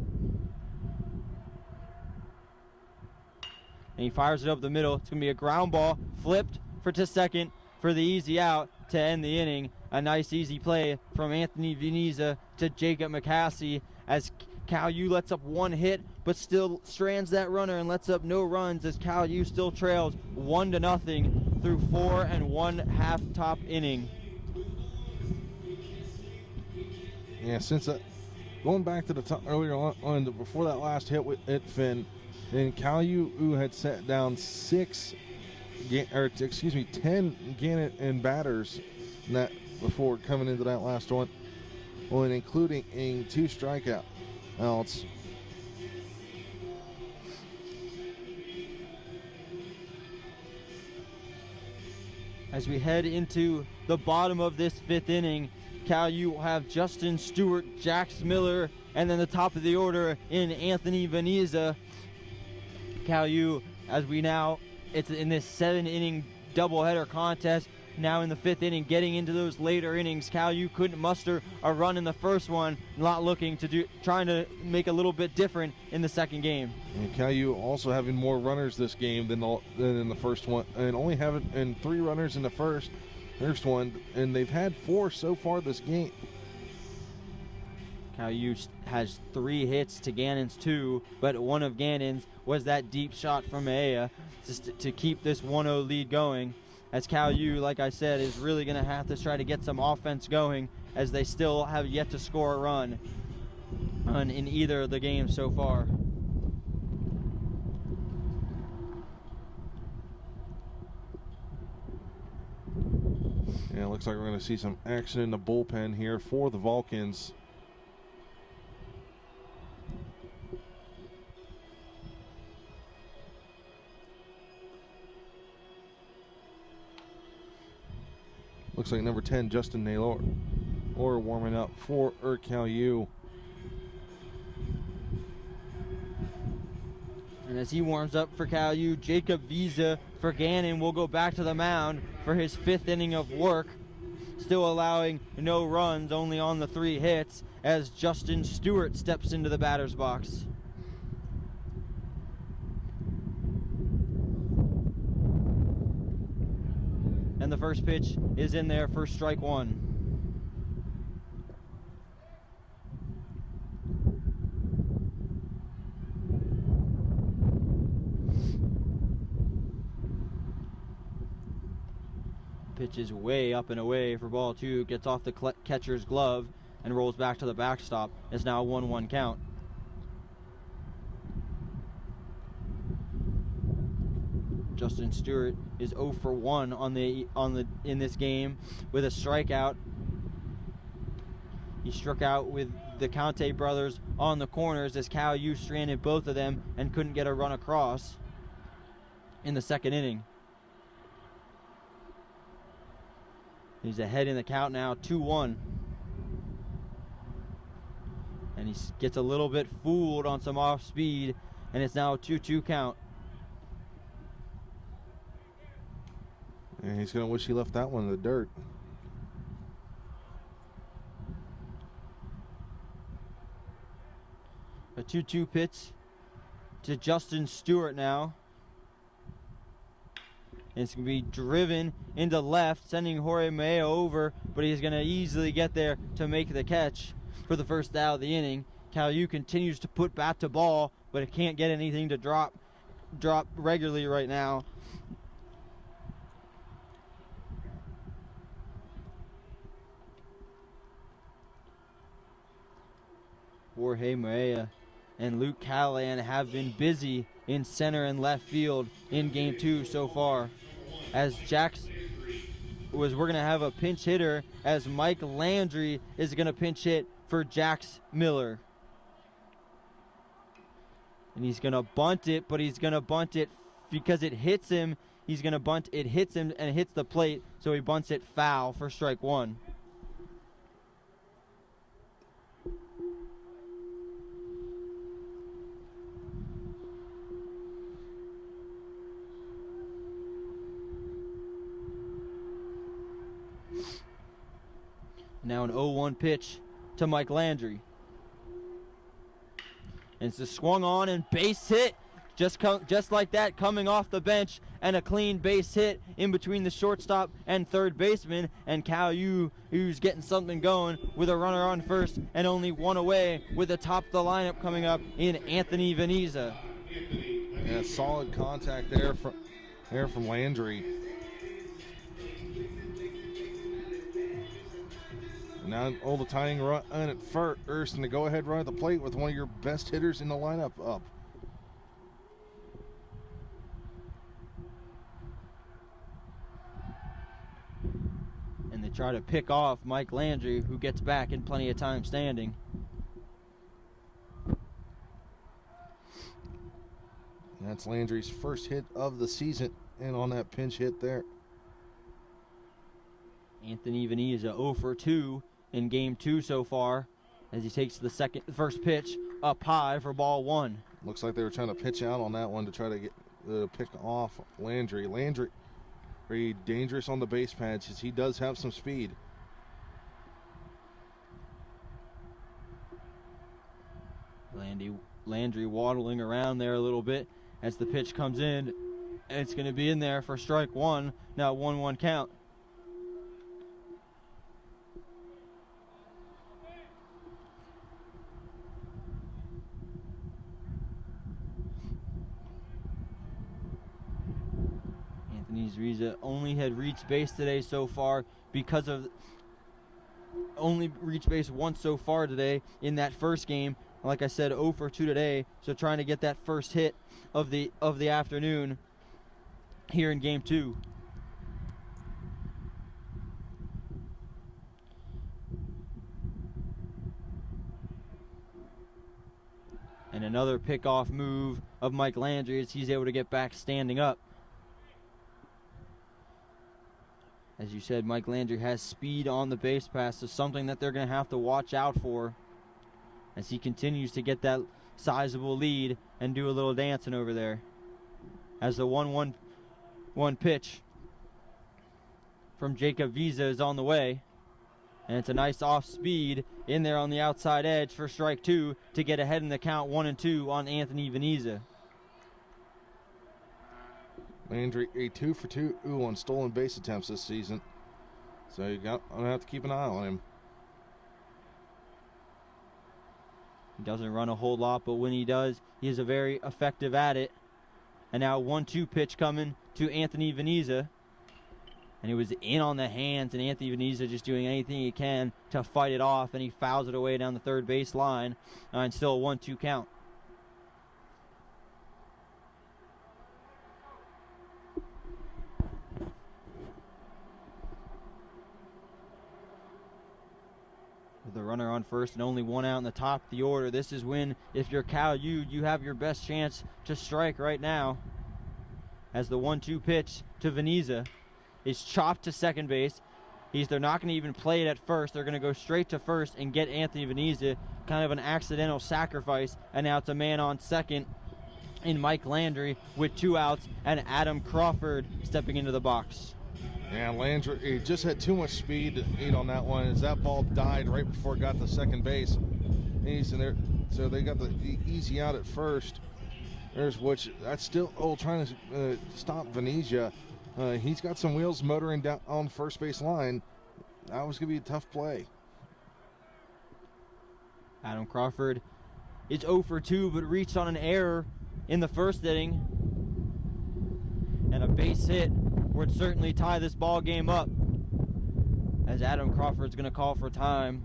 And he fires it up the middle. It's going to be a ground ball, flipped to second for the easy out to end the inning. A nice easy play from Anthony Veniza to Jacob McCaskey, as Cal U lets up 1 hit but still strands that runner and lets up no runs, as Cal U still trails 1-0 through 4 1/2 top inning. Yeah, since going back to the top earlier on before that last hit with Finn, and Cal U had set down 10 Gannon and batters that before coming into that last one, and including 2 strikeouts. As we head into the bottom of this 5th inning, Cal U will have Justin Stewart, Jax Miller, and then the top of the order in Anthony Veniza. Cal U, it's in this 7-inning doubleheader contest. Now in the 5th inning, getting into those later innings. Cal U couldn't muster a run in the first one, trying to make a little bit different in the second game. And Cal U also having more runners this game than in the first one, and only having 3 runners in the first one, and they've had 4 so far this game. Cal U has 3 hits to Gannon's 2, but one of Gannon's was that deep shot from Aya just to keep this 1-0 lead going. As Cal U, like I said, is really going to have to try to get some offense going, as they still have yet to score a run in either of the games so far. Yeah, it looks like we're going to see some action in the bullpen here for the Vulcans. Looks like number 10, Justin Naylor, warming up for Cal U. And as he warms up for Cal U, Jacob Visa for Gannon will go back to the mound for his 5th inning of work, still allowing no runs, only on the 3 hits, as Justin Stewart steps into the batter's box. And the first pitch is in there for strike 1. Pitch is way up and away for ball 2, gets off the catcher's glove and rolls back to the backstop. It's now a 1-1 count. Justin Stewart is 0 for 1 in this game with a strikeout. He struck out with the Conte brothers on the corners as Cal U stranded both of them and couldn't get a run across in the 2nd inning. He's ahead in the count now, 2-1. And he gets a little bit fooled on some off speed, and it's now a 2-2 count. And he's going to wish he left that one in the dirt. A 2-2 pitch to Justin Stewart now. And it's going to be driven into left, sending Jorge Mayo over, but he's going to easily get there to make the catch for the first out of the inning. Cal U continues to put bat to ball, but it can't get anything to drop regularly right now. Jorge Maria and Luke Callahan have been busy in center and left field in game 2 so far. As we're going to have a pinch hitter, as Mike Landry is going to pinch hit for Jax Miller. And he's going to bunt it, but he's going to bunt it because it hits him. He's going to bunt, it hits him and hits the plate, so he bunts it foul for strike 1. Now an 0-1 pitch to Mike Landry. And it's a swung on and base hit. Just like that, coming off the bench, and a clean base hit in between the shortstop and third baseman. And Cal U, who's getting something going with a runner on first and only 1 away, with the top of the lineup coming up in Anthony Veniza. Yeah, solid contact there from Landry. Now all the tying run at first, and the go-ahead run at the plate with one of your best hitters in the lineup up. And they try to pick off Mike Landry, who gets back in plenty of time standing. That's Landry's first hit of the season, and on that pinch hit there. Anthony Veneza 0 for 2 in game 2 so far as he takes the first pitch up high for ball 1. Looks like they were trying to pitch out on that one to try to get the pick off Landry. Landry very dangerous on the base paths as he does have some speed. Landry waddling around there a little bit as the pitch comes in. And it's going to be in there for strike 1. Now 1-1 count. Anthony Zriza only had reached base today so far because of only reached base once so far today in that first game. Like I said, 0 for 2 today, so trying to get that first hit of the afternoon here in game 2. And another pickoff move of Mike Landry as he's able to get back standing up. As you said, Mike Landry has speed on the base pass, so something that they're going to have to watch out for as he continues to get that sizable lead and do a little dancing over there. As the 1-1 pitch from Jacob Visa is on the way. And it's a nice off speed in there on the outside edge for strike 2 to get ahead in the count 1-2 on Anthony Veneza. Landry a 2 for 2 on stolen base attempts this season. So I'm going to have to keep an eye on him. He doesn't run a whole lot, but when he does, he is very effective at it. And now 1-2 pitch coming to Anthony Veneza. And he was in on the hands, and Anthony Veneza just doing anything he can to fight it off, and he fouls it away down the third base line. And still a 1-2 count. The runner on first and only one out in the top of the order. This is when, if you're Cal U, you have your best chance to strike right now. As the 1-2 pitch to Veneza is chopped to second base. They're not going to even play it at first. They're going to go straight to first and get Anthony Veneza. Kind of an accidental sacrifice. And now it's a man on second in Mike Landry with 2 outs and Adam Crawford stepping into the box. Yeah, Landry, he just had too much speed to eat on that one as that ball died right before it got to second base. He's in there, so they got the easy out at first. There's which that's still trying to stop Venezia. He's got some wheels motoring down on first base line. That was going to be a tough play. Adam Crawford is 0 for 2, but reached on an error in the first inning. And a base hit would certainly tie this ball game up, as Adam Crawford's going to call for time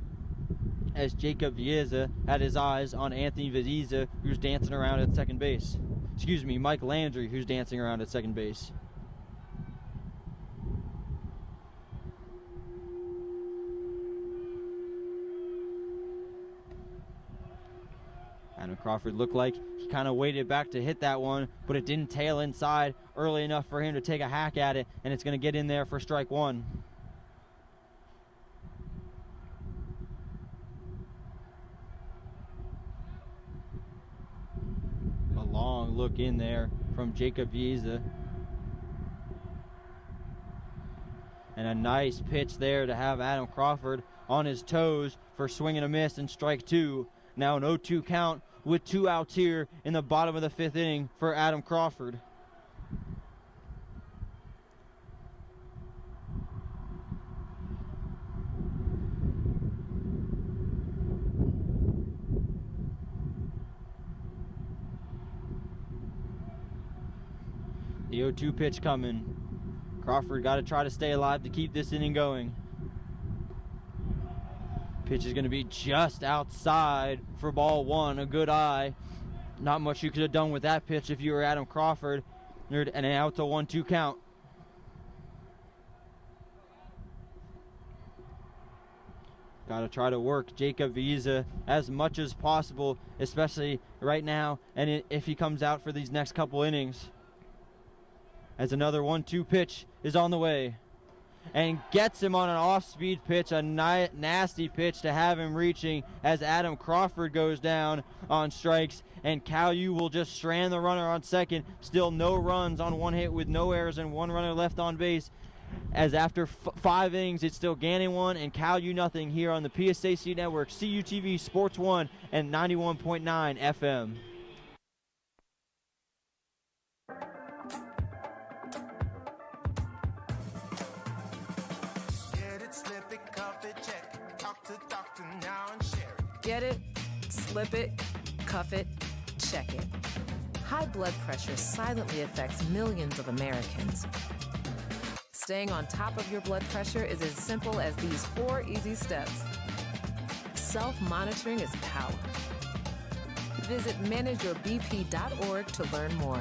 as Jacob Vieza had his eyes on Anthony Veneza, who's dancing around at second base. Excuse me, Mike Landry, who's dancing around at second base. Adam Crawford looked like he kind of waited back to hit that one, but it didn't tail inside early enough for him to take a hack at it, and it's going to get in there for strike 1. A long look in there from Jacob Vieza. And a nice pitch there to have Adam Crawford on his toes for swing and a miss and strike 2. Now an 0-2 count with 2 outs here in the bottom of the 5th inning for Adam Crawford. The 0-2 pitch coming. Crawford got to try to stay alive to keep this inning going. Pitch is going to be just outside for ball 1. A good eye. Not much you could have done with that pitch if you were Adam Crawford. And now it's a 1-2 count. Got to try to work Jacob Vieza as much as possible, especially right now, and if he comes out for these next couple innings. As another 1-2 pitch is on the way. and gets him on an off-speed pitch, a nasty pitch to have him reaching as Adam Crawford goes down on strikes, and Cal U will just strand the runner on second. Still no runs on one hit with no errors and one runner left on base. As after 5 innings, it's still Gannon 1 and Cal U nothing here on the PSAC Network, CUTV Sports 1 and 91.9 FM. Get it, slip it, cuff it, check it. Talk to doctor now and share it. Get it, slip it, cuff it, check it. High blood pressure silently affects millions of Americans. Staying on top of your blood pressure is as simple as these 4 easy steps. Self-monitoring is power. Visit manageyourbp.org to learn more.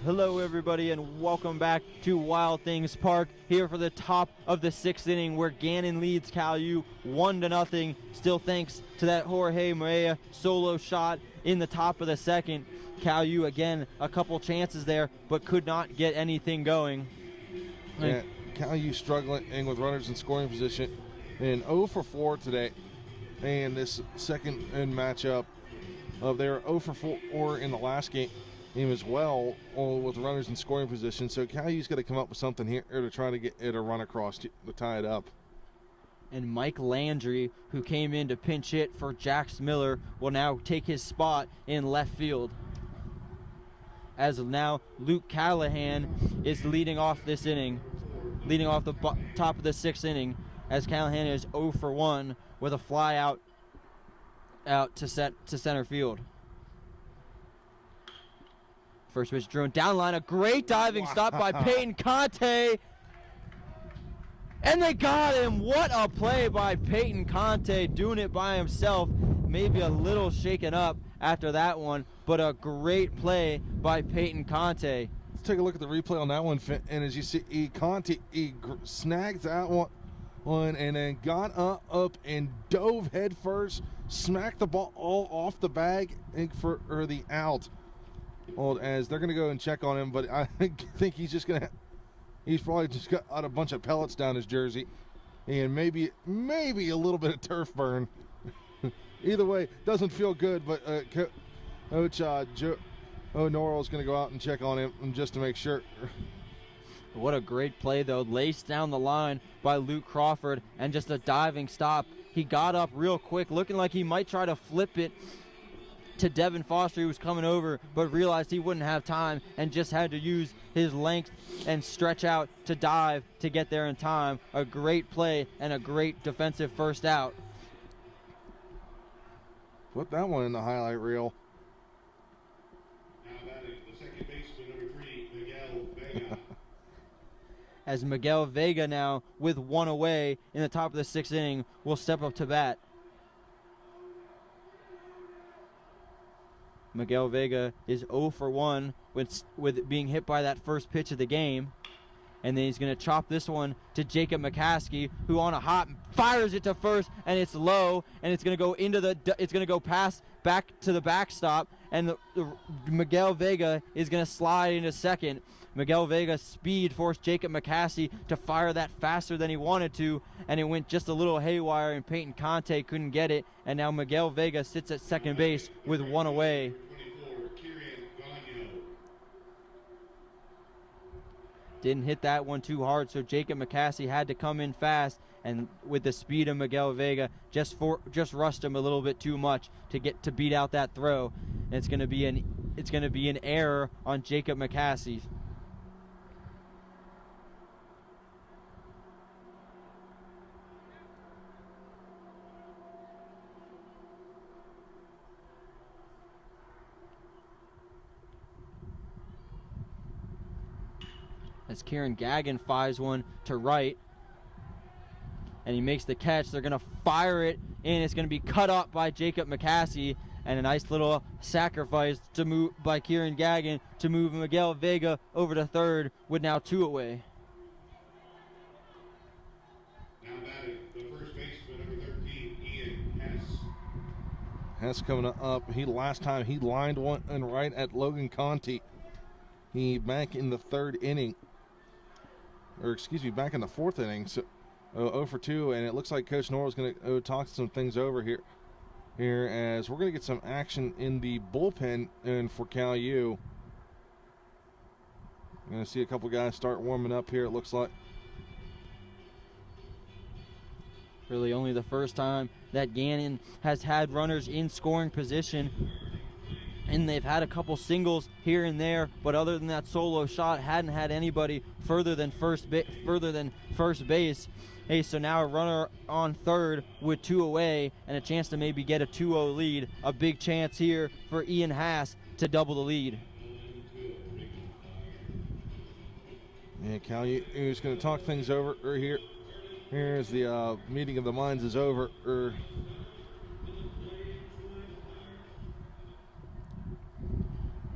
Hello everybody and welcome back to Wild Things Park here for the top of the 6th inning where Gannon leads Cal U 1-0. Still thanks to that Jorge Maria solo shot in the top of the 2nd. Cal U again a couple chances there but could not get anything going. Yeah, Cal U struggling with runners in scoring position and 0 for 4 today. And this second matchup they were 0 for 4 in the last game as well, with runners in scoring position. So Cal U's got to come up with something here to try to get it a run across to tie it up. And Mike Landry, who came in to pinch hit for Jax Miller, will now take his spot in left field. As of now, Luke Callahan is leading off this inning, leading off the top of the 6th inning, as Callahan is 0 for 1 with a fly out to center field. First pitch drone down line, a great diving stop by Peyton Conte. And they got him. What a play by Peyton Conte, doing it by himself. Maybe a little shaken up after that one, but a great play by Peyton Conte. Let's take a look at the replay on that one, and as you see, Conte snagged that one and then got up and dove head first, smacked the ball all off the bag for the out. Well, as they're going to go and check on him, but I think he's probably just got a bunch of pellets down his jersey and maybe a little bit of turf burn. Either way, doesn't feel good, but Coach Joe Norrell is going to go out and check on him just to make sure. What a great play, though. Laced down the line by Luke Crawford and just a diving stop. He got up real quick, looking like he might try to flip it to Devin Foster, who was coming over, but realized he wouldn't have time and just had to use his length and stretch out to dive to get there in time. A great play and a great defensive first out. Put that one in the highlight reel. Now batting the second baseman, number 3, Miguel Vega. As Miguel Vega now, with 1 away in the top of the 6th inning, will step up to bat. Miguel Vega is 0 for 1 with being hit by that first pitch of the game. And then he's going to chop this one to Jacob McCaskey, who on a hop fires it to first, and it's low, and it's going to go it's going to go back to the backstop, and Miguel Vega is going to slide into second. Miguel Vega's speed forced Jacob McCaskey to fire that faster than he wanted to, and it went just a little haywire, and Peyton Conte couldn't get it, and now Miguel Vega sits at second base with 1 away. Didn't hit that one too hard, so Jacob McCaskey had to come in fast, and with the speed of Miguel Vega, just rushed him a little bit too much to beat out that throw. And it's going to be an error on Jacob McCaskey. As Kieran Gagnon fires one to right, and he makes the catch. They're going to fire it in. It's going to be cut up by Jacob McCaskey and a nice little sacrifice to move by Kieran Gagnon to move Miguel Vega over to third with now 2 away. Now batting, the first baseman, number 13, Ian Hess. Hess coming up. Last time he lined one and right at Logan Conti. He back in the third inning, or excuse me, back in the fourth inning. So 0 for 2, and it looks like Coach Norrell's going to talk some things over here. As we're going to get some action in the bullpen and for Cal U. I'm going to see a couple guys start warming up here, it looks like. Really only the first time that Gannon has had runners in scoring position, and they've had a couple singles here and there, but other than that solo shot, hadn't had anybody further than first base. Hey, so now a runner on third with 2 away and a chance to maybe get a 2-0 lead. A big chance here for Ian Haas to double the lead. And Cal U is going to talk things over here. Here's the meeting of the minds is over.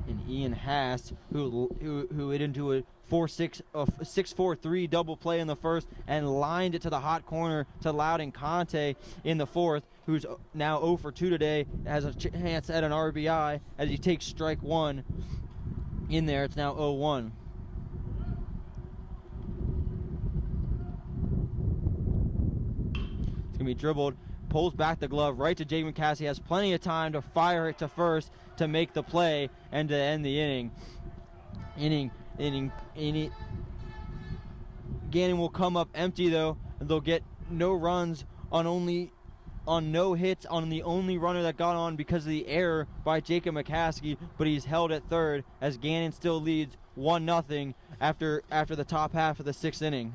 And Ian Haas, who hit into a 6-4-3 double play in the first and lined it to the hot corner to Loudon Conte in the fourth, who's now 0 for 2 today, has a chance at an RBI as he takes strike 1 in there. It's now 0-1. It's going to be dribbled, pulls back the glove right to Jake McCaskey, has plenty of time to fire it to first to make the play and to end the inning. Gannon will come up empty though, and they'll get no runs on no hits on the only runner that got on because of the error by Jacob McCaskey, but he's held at third as Gannon still leads 1-0 after the top half of the 6th inning.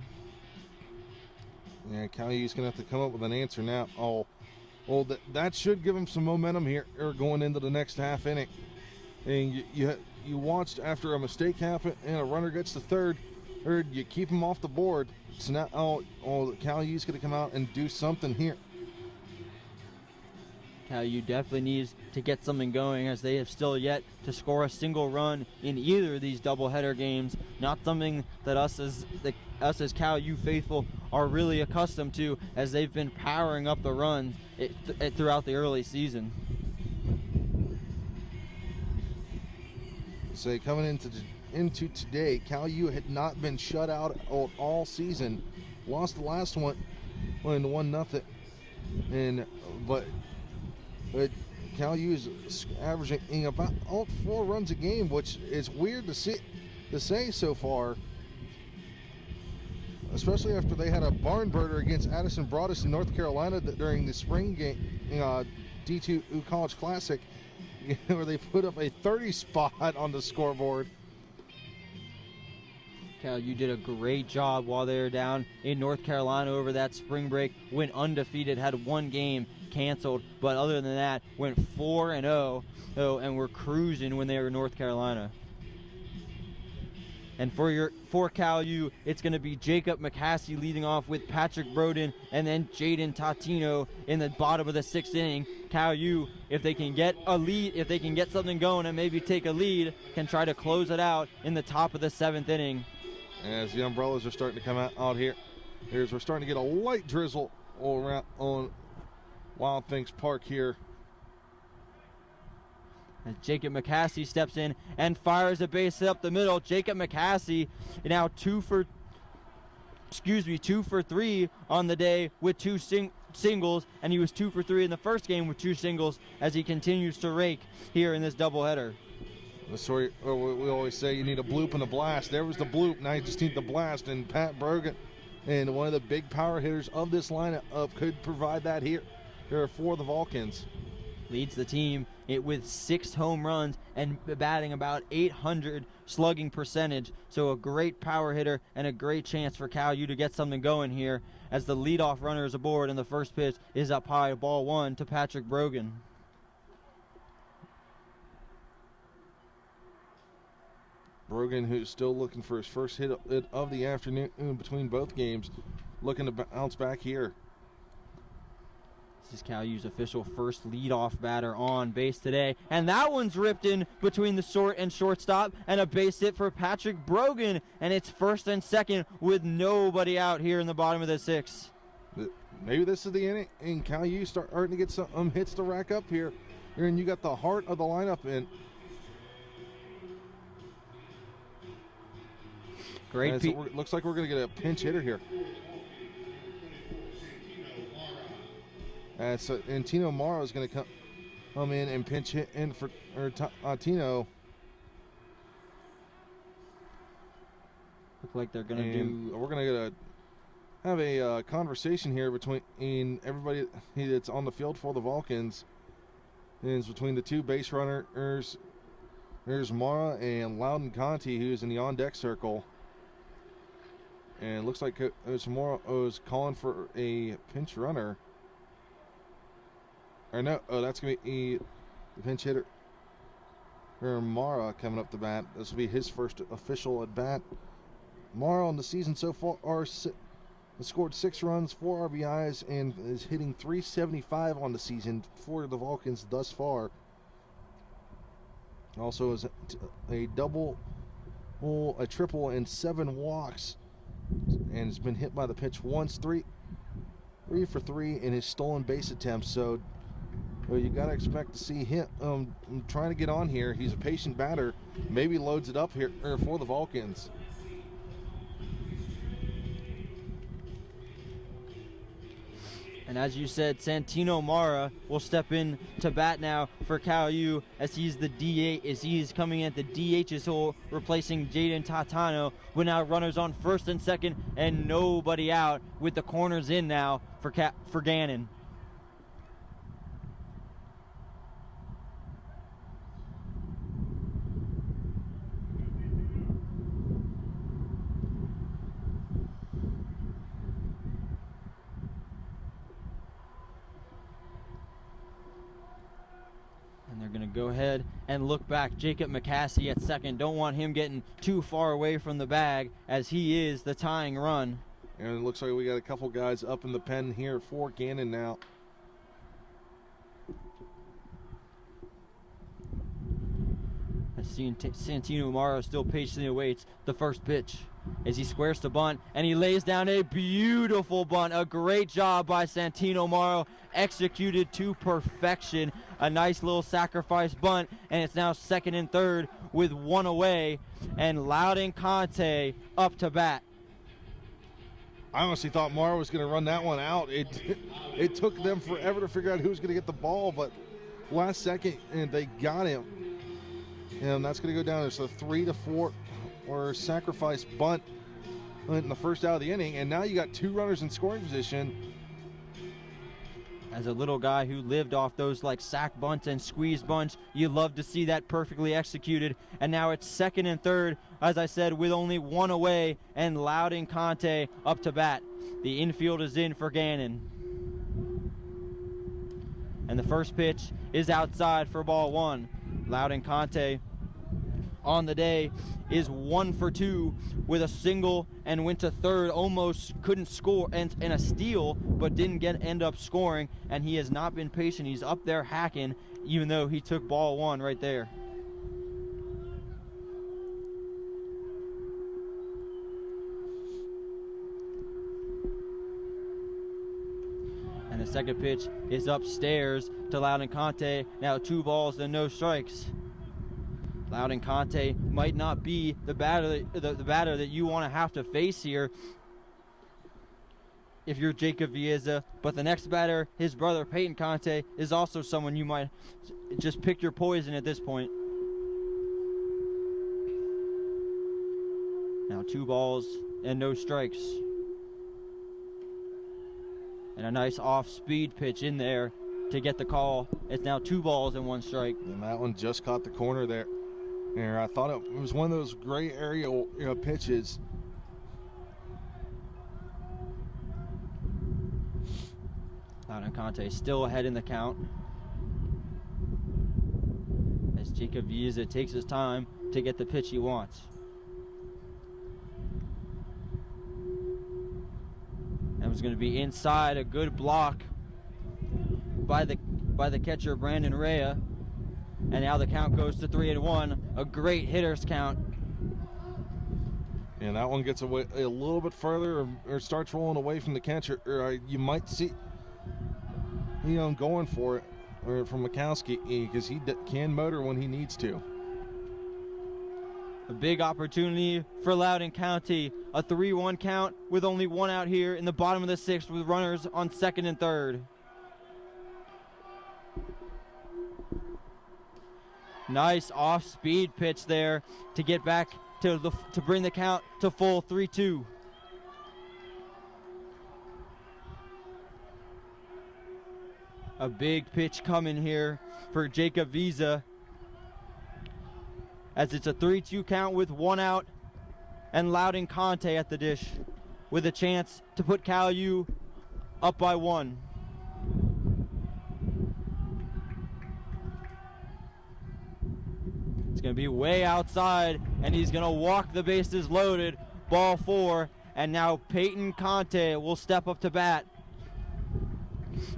Yeah, Cal U's going to have to come up with an answer now. Well, that should give him some momentum here going into the next half inning. And you watched after a mistake happened and a runner gets to third, or you keep him off the board. So now, Cal U's going to come out and do something here. Cal U definitely needs to get something going, as they have still yet to score a single run in either of these doubleheader games. Not something that us as Cal U faithful are really accustomed to, as they've been powering up the runs throughout the early season. So coming into today, Cal U had not been shut out all season. Lost the last one, 1-0, but Cal U is averaging about 4 runs a game, which is weird to say so far, especially after they had a barn burner against Addison Broadus in North Carolina during the spring game, D2 College Classic, where they put up a 30 spot on the scoreboard. Cal U did a great job while they were down in North Carolina over that spring break. Went undefeated, had 1 game canceled, but other than that, went 4-0, and were cruising when they were in North Carolina. And for Cal U, it's going to be Jacob McCaskey leading off with Patrick Broden and then Jaden Tatino in the bottom of the 6th inning. Cal U, if they can get a lead, if they can get something going and maybe take a lead, can try to close it out in the top of the 7th inning. As the umbrellas are starting to come out here. We're starting to get a light drizzle all around on Wild Things Park here. As Jacob McCaskey steps in and fires a base hit up the middle. Jacob McCaskey now 2 for 3 on the day with 2 singles, and he was 2 for 3 in the first game with 2 singles as he continues to rake here in this doubleheader. We always say you need a bloop and a blast. There was the bloop, now you just need the blast, and Pat Brogan, and one of the big power hitters of this lineup, could provide that here for the Vulcans. Leads the team with 6 home runs and batting about 800 slugging percentage. So a great power hitter and a great chance for Cal U to get something going here, as the leadoff runner is aboard and the first pitch is up high, ball 1 to Patrick Brogan. Brogan, who's still looking for his first hit of the afternoon between both games, looking to bounce back here. This is Cal U's official first leadoff batter on base today. And that one's ripped in between the short and shortstop, and a base hit for Patrick Brogan. And it's first and second with nobody out here in the bottom of the sixth. Maybe this is the inning, and Cal U starting to get some hits to rack up here. And you got the heart of the lineup in. Great. Looks like we're going to get a pinch hitter here. And Tino Morrow is going to come in and pinch hit in for Tino. Look like they're going to do. We're going to have a conversation here between everybody that's on the field for the Vulcans. And it's between the two base runners. There's Mara and Loudon Conti, who's in the on-deck circle. And it looks like Coach Mara is calling for a pinch runner. Or no, that's going to be the pinch hitter. Mara coming up to bat. This will be his first official at bat. Mara on the season so far has scored 6 runs, 4 RBIs, and is hitting .375 on the season for the Vulcans thus far. Also is a double, a triple, and 7 walks, and has been hit by the pitch once, 3 for 3 in his stolen base attempts. So you got to expect to see him trying to get on here. He's a patient batter. Maybe loads it up here for the Vulcans. And as you said, Santino Mara will step in to bat now for Cal U as he's the DH, as he's coming in at the DH's hole, replacing Jaden Tatano. With now runners on first and second and nobody out, with the corners in now for Gannon. Go ahead and look back. Jacob McCassie at second. Don't want him getting too far away from the bag, as he is the tying run. And it looks like we got a couple guys up in the pen here for Gannon now. As Santino Morrow still patiently awaits the first pitch as he squares to bunt, and he lays down a beautiful bunt. A great job by Santino Morrow, executed to perfection. A nice little sacrifice bunt, and it's now second and third with 1 away, and Loudon Conte up to bat. I honestly thought Morrow was going to run that one out. It took them forever to figure out who was going to get the ball, but last second, and they got him. And that's going to go down as a 3-4 or sacrifice bunt in the first out of the inning. And now you got 2 runners in scoring position. As a little guy who lived off those like sack bunts and squeeze bunts, you love to see that perfectly executed. And now it's second and third, as I said, with only 1 away, and Loudon Conte up to bat. The infield is in for Gannon. And the first pitch is outside for ball 1. Loudon Conte on the day is 1 for 2 with a single and went to third. Almost couldn't score, and a steal, but didn't end up scoring. And he has not been patient. He's up there hacking, even though he took ball 1 right there. And the second pitch is upstairs to Loudon Conte. Now 2 balls and no strikes. Loudon Conte might not be the batter that you want to have to face here if you're Jacob Vieza, but the next batter, his brother Peyton Conte, is also someone you might just pick your poison at this point. Now 2 balls and no strikes. And a nice off-speed pitch in there to get the call. It's now 2 balls and 1 strike. And that one just caught the corner there. And I thought it was one of those gray area pitches. Loudon Conte still ahead in the count, as Jacob Vieza takes his time to get the pitch he wants. That was going to be inside, a good block by the catcher Brandon Rea. And now the count goes to 3-1. A great hitter's count. And that one gets away a little bit further or starts rolling away from the catcher. Or you might see him going for it or from Mikowski because he can motor when he needs to. A big opportunity for Loudoun County. A 3-1 count with only one out here in the bottom of the sixth with runners on second and third. Nice off-speed pitch there to get back to bring the count to full 3-2. A big pitch coming here for Jacob Visa, as it's a 3-2 count with one out, and Loudoun Conte at the dish with a chance to put Cal U up by one. It's going to be way outside, and he's going to walk the bases loaded. Ball 4, and now Peyton Conte will step up to bat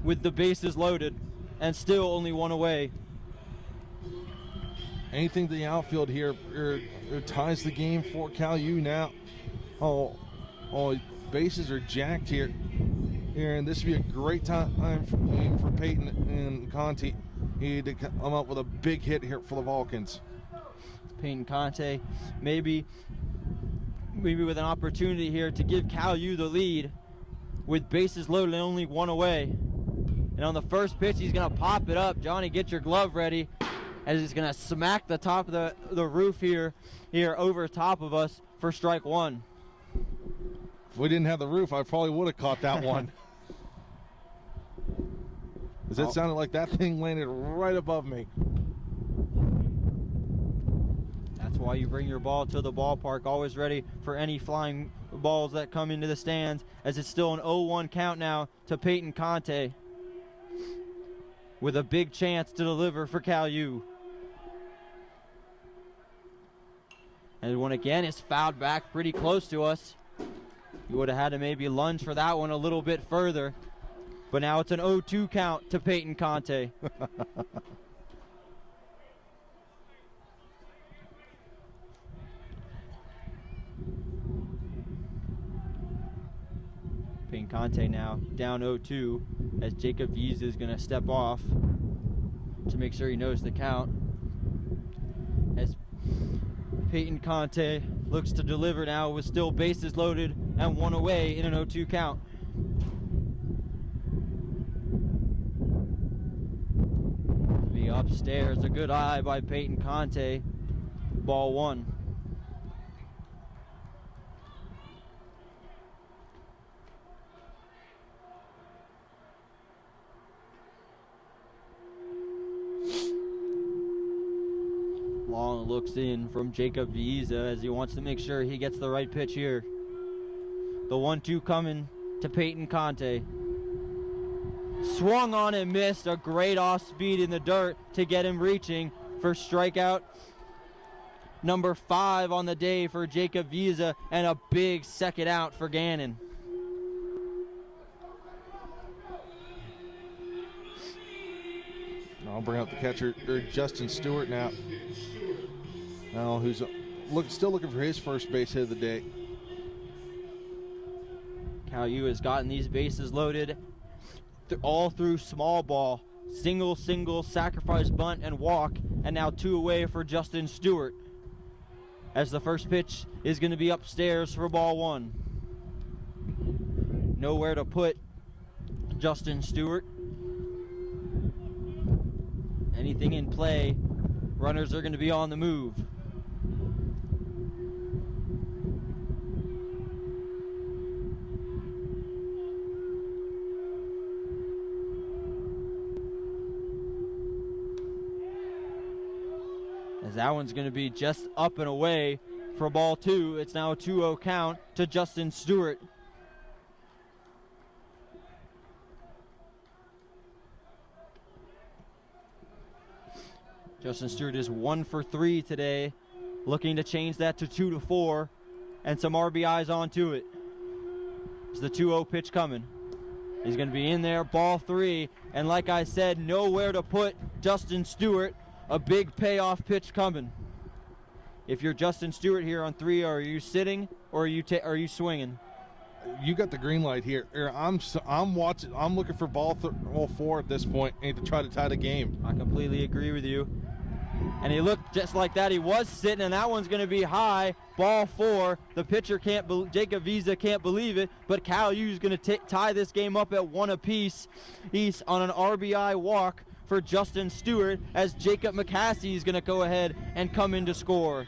with the bases loaded, and still only one away. Anything to the outfield here ties the game for Cal U now. Oh, bases are jacked here, and this would be a great time for Peyton and Conte to come up with a big hit here for the Vulcans. Peyton Conte maybe with an opportunity here to give Cal U the lead with bases loaded and only one away. And on the first pitch, he's going to pop it up. Johnny, get your glove ready, as he's going to smack the top of the roof here over top of us for strike one. If we didn't have the roof, I probably would have caught that one. Because it sounded like that thing landed right above me. That's why you bring your ball to the ballpark, always ready for any flying balls that come into the stands, as it's still an 0-1 count now to Peyton Conte, with a big chance to deliver for Cal U. And one again is fouled back pretty close to us. You would have had to maybe lunge for that one a little bit further. But now it's an 0-2 count to Peyton Conte. Peyton Conte now down 0-2, as Jacob Visa is going to step off to make sure he knows the count. As Peyton Conte looks to deliver now with still bases loaded and one away in an 0-2 count. Be upstairs, a good eye by Peyton Conte. Ball 1. Long looks in from Jacob Visa as he wants to make sure he gets the right pitch here. The 1-2 coming to Peyton Conte. Swung on and missed. A great off speed in the dirt to get him reaching for strikeout number 5 on the day for Jacob Visa, and a big second out for Gannon. I'll bring out the catcher, Justin Stewart now. Now, who's still looking for his first base hit of the day. Cal U has gotten these bases loaded all through small ball. Single, sacrifice bunt, and walk. And now 2 away for Justin Stewart, as the first pitch is going to be upstairs for ball 1. Nowhere to put Justin Stewart. Anything in play, runners are going to be on the move. As that one's going to be just up and away for ball 2. It's now a 2-0 count to Justin Stewart. Justin Stewart is 1 for 3 today, looking to change that to 2-4, and some RBIs onto it. It's the 2-0 pitch coming. He's going to be in there, ball 3. And like I said, nowhere to put Justin Stewart. A big payoff pitch coming. If you're Justin Stewart here on 3, are you sitting or are you swinging? You got the green light here. I'm watching. I'm looking for ball 4 at this point, and to try to tie the game. I completely agree with you. And he looked just like that. He was sitting, and that one's going to be high. Ball 4. The pitcher Jacob Visa can't believe it, but Cal U's going to tie this game up at 1 apiece. He's on an RBI walk for Justin Stewart as Jacob McCaskey is going to go ahead and come in to score.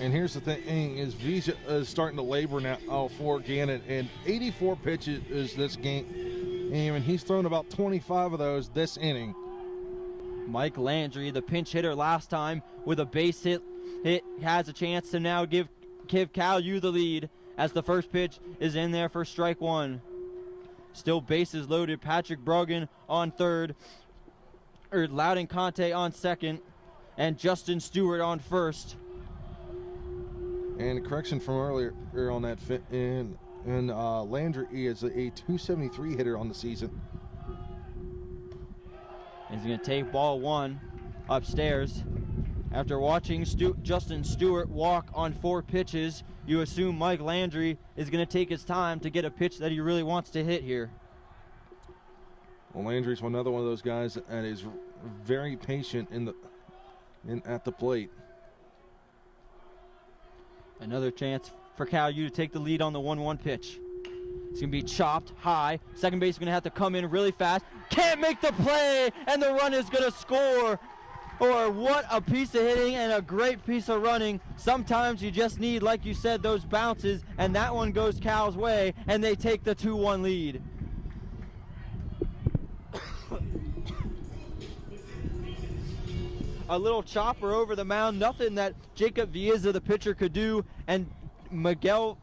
And here's the thing: is Visa is starting to labor now for Gannon, and 84 pitches is this game, and he's thrown about 25 of those this inning. Mike Landry, the pinch hitter last time with a base hit, has a chance to now give Cal U the lead as the first pitch is in there for strike 1. Still bases loaded. Patrick Brogan on third, Loudon Conte on second, and Justin Stewart on first. And a correction from earlier on that fit, and Landry is a 273 hitter on the season. He's going to take ball 1 upstairs. After watching Justin Stewart walk on 4 pitches, you assume Mike Landry is going to take his time to get a pitch that he really wants to hit here. Well, Landry's another one of those guys that is very patient at the plate. Another chance for Cal U to take the lead on the 1-1 pitch. It's going to be chopped high. Second base is going to have to come in really fast. Can't make the play, and the run is going to score. Or what a piece of hitting and a great piece of running. Sometimes you just need, like you said, those bounces, and that one goes Cal's way, and they take the 2-1 lead. A little chopper over the mound, nothing that Jacob Vieza, the pitcher, could do, and Miguel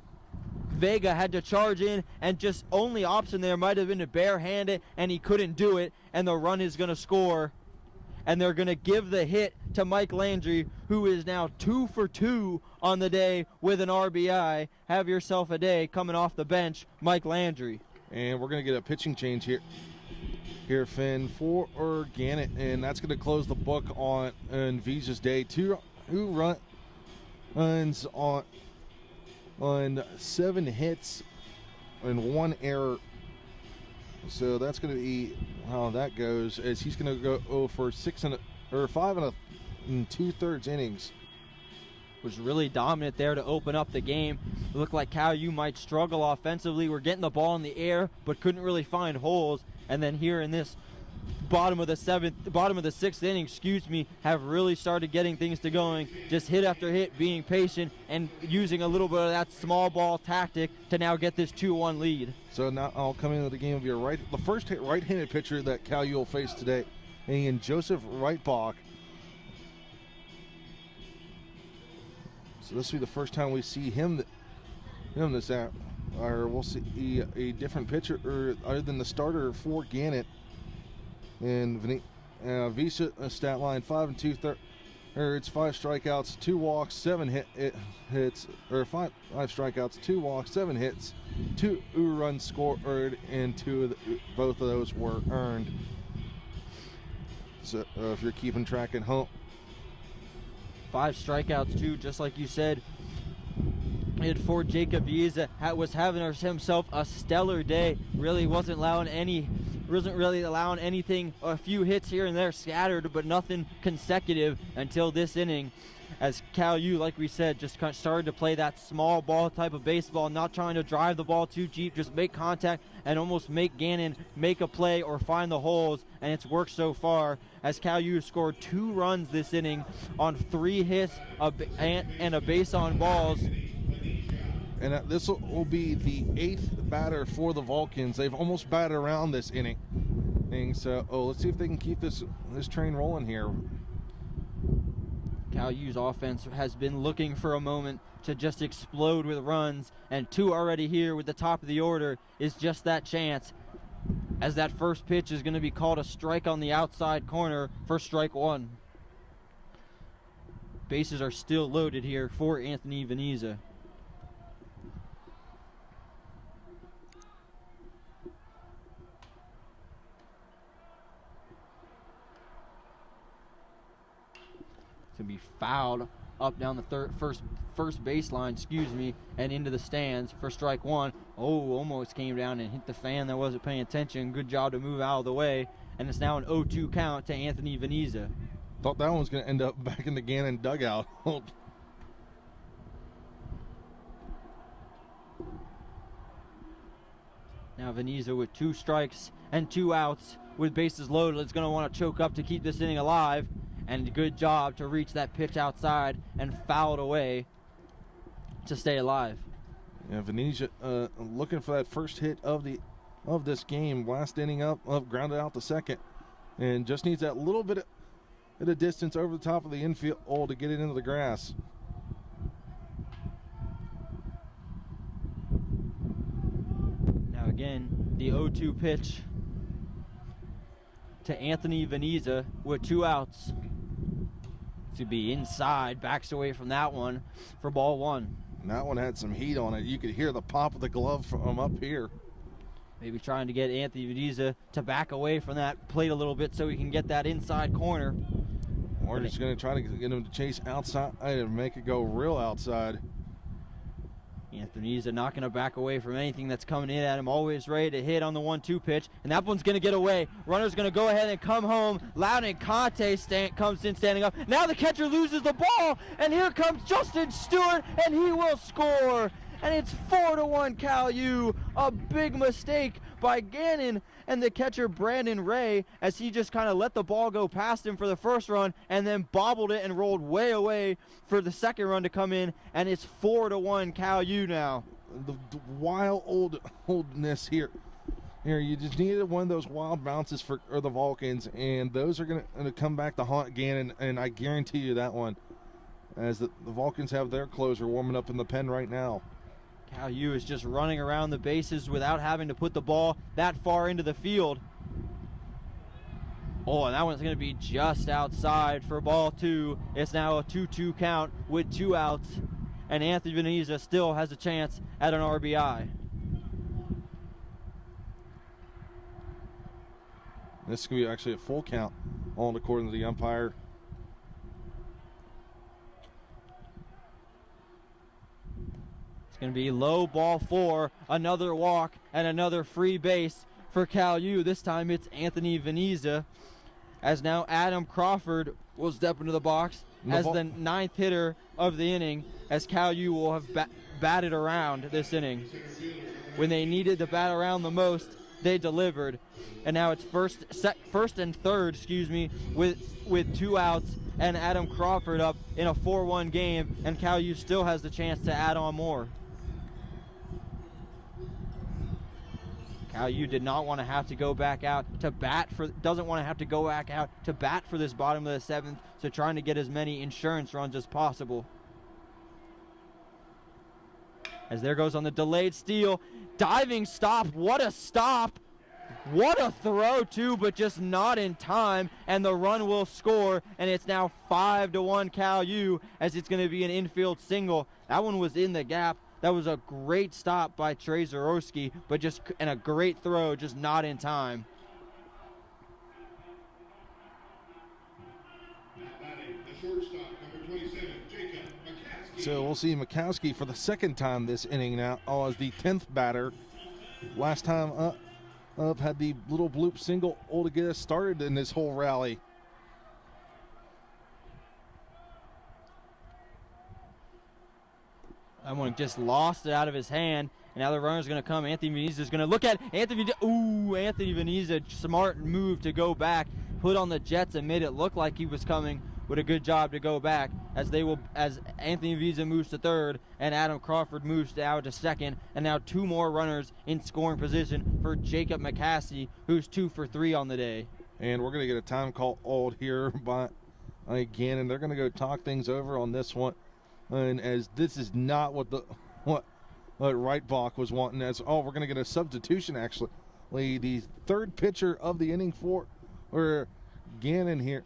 Vega had to charge in, and just only option there might have been to barehand it, and he couldn't do it, and the run is going to score. And they're going to give the hit to Mike Landry, who is now 2 for 2 on the day with an RBI. Have yourself a day coming off the bench, Mike Landry. And we're going to get a pitching change here, Finn, for Gannon, and that's going to close the book on Visa's day. 2 runs on 7 hits and 1 error. So that's going to be how that goes, as he's going to go for 5 2/3 innings. Was really dominant there to open up the game. It looked like Cal U might struggle offensively. We're getting the ball in the air, but couldn't really find holes. And then here in this bottom of the 6th inning, have really started getting things to going. Just hit after hit, being patient and using a little bit of that small ball tactic to now get this 2-1 lead. So now I'll come into the game of the first right-handed pitcher that Cal U will face today, and Joseph Reitbach. So this will be the first time we see him this out, or we'll see a different pitcher other than the starter for Gannon. And Visa stat line 5 2/3. It's 5 strikeouts, 2 walks, 7 hits, or 5 strikeouts, 2 walks, 7 hits, 2 runs scored, and both of those were earned. So if you're keeping track at home, 5 strikeouts too, just like you said. And for Jacob Vieza, was having himself a stellar day. Really wasn't really allowing anything. A few hits here and there scattered, but nothing consecutive until this inning. As Cal U, like we said, just kind of started to play that small ball type of baseball, not trying to drive the ball too deep, just make contact and almost make Gannon make a play or find the holes, and it's worked so far, as Cal U scored 2 runs this inning on 3 hits and a base on balls. And this will be the 8th batter for the Vulcans. They've almost batted around this inning. So let's see if they can keep this train rolling here. Cal U's offense has been looking for a moment to just explode with runs, and 2 already here with the top of the order is just that chance, as that first pitch is going to be called a strike on the outside corner for strike 1. Bases are still loaded here for Anthony Veneza. to be fouled up down the first baseline, and into the stands for strike one. Oh, almost came down and hit the fan that wasn't paying attention. Good job to move out of the way, and it's now an 0-2 count to Anthony Veneza. Thought that one was going to end up back in the Gannon dugout. Now Veneza with 2 strikes and 2 outs with bases loaded is going to want to choke up to keep this inning alive, and good job to reach that pitch outside and foul it away to stay alive. Yeah, Veneza looking for that first hit of this game. Last inning up, grounded out the second, and just needs that little bit of a distance over the top of the infield to get it into the grass. Now again, the 0-2 pitch to Anthony Veneza with 2 outs. To be inside, backs away from that one for ball 1. And that one had some heat on it. You could hear the pop of the glove from up here. Maybe trying to get Anthony Veneza to back away from that plate a little bit so he can get that inside corner. Or just going to try to get him to chase outside and make it go real outside. Anthony Veneza not going to back away from anything that's coming in at him. Always ready to hit on the 1-2 pitch. And that one's going to get away. Runner's going to go ahead and come home. Loudon Conte comes in standing up. Now the catcher loses the ball. And here comes Justin Stewart. And he will score. And it's 4-1 Cal U. A big mistake by Gannon and the catcher Brandon Ray, as he just kind of let the ball go past him for the first run and then bobbled it and rolled way away for the second run to come in, and it's 4-1 Cal U now. The wildness here. Here, you just needed one of those wild bounces for the Vulcans, and those are going to come back to haunt Gannon, and I guarantee you that one, as the Vulcans have their closer warming up in the pen right now. Cal U is just running around the bases without having to put the ball that far into the field. Oh, and that one's going to be just outside for ball 2. It's now a 2-2 count with 2 outs, and Anthony Veneza still has a chance at an RBI. This is going to be actually a full count, all according to the umpire. It's going to be low, ball 4, another walk, and another free base for Cal U. This time it's Anthony Veneza, as now Adam Crawford will step into the box as the 9th hitter of the inning, as Cal U will have batted around this inning. When they needed to bat around the most, they delivered. And now it's first and third, with 2 outs, and Adam Crawford up in a 4-1 game, and Cal U still has the chance to add on more. Cal U did not want to have to go back out to bat doesn't want to have to go back out to bat for this bottom of the 7th, so trying to get as many insurance runs as possible. As there goes on the delayed steal, diving stop, what a stop! What a throw too, but just not in time, and the run will score, and it's now 5-1 Cal U, as it's going to be an infield single. That one was in the gap. That was a great stop by Trey Zorowski, and a great throw, just not in time. The shortstop, number 27, Jacob McCaskey. So we'll see Mikowski for the second time this inning now as the 10th batter. Last time up had the little bloop single to get us started in this whole rally. That one just lost it out of his hand, and now the runner's going to come. Anthony Veneza is going to look at Anthony Veneza, smart move to go back, put on the jets and made it look like he was coming, with a good job to go back, as Anthony Veneza moves to third and Adam Crawford moves out to second, and now 2 more runners in scoring position for Jacob McCaskey, who's 2 for 3 on the day. And we're going to get a time call here by Gannon. They're going to go talk things over on this one. And as this is not what Reitbach was wanting, we're going to get a substitution actually. The 3rd pitcher of the inning for Gannon here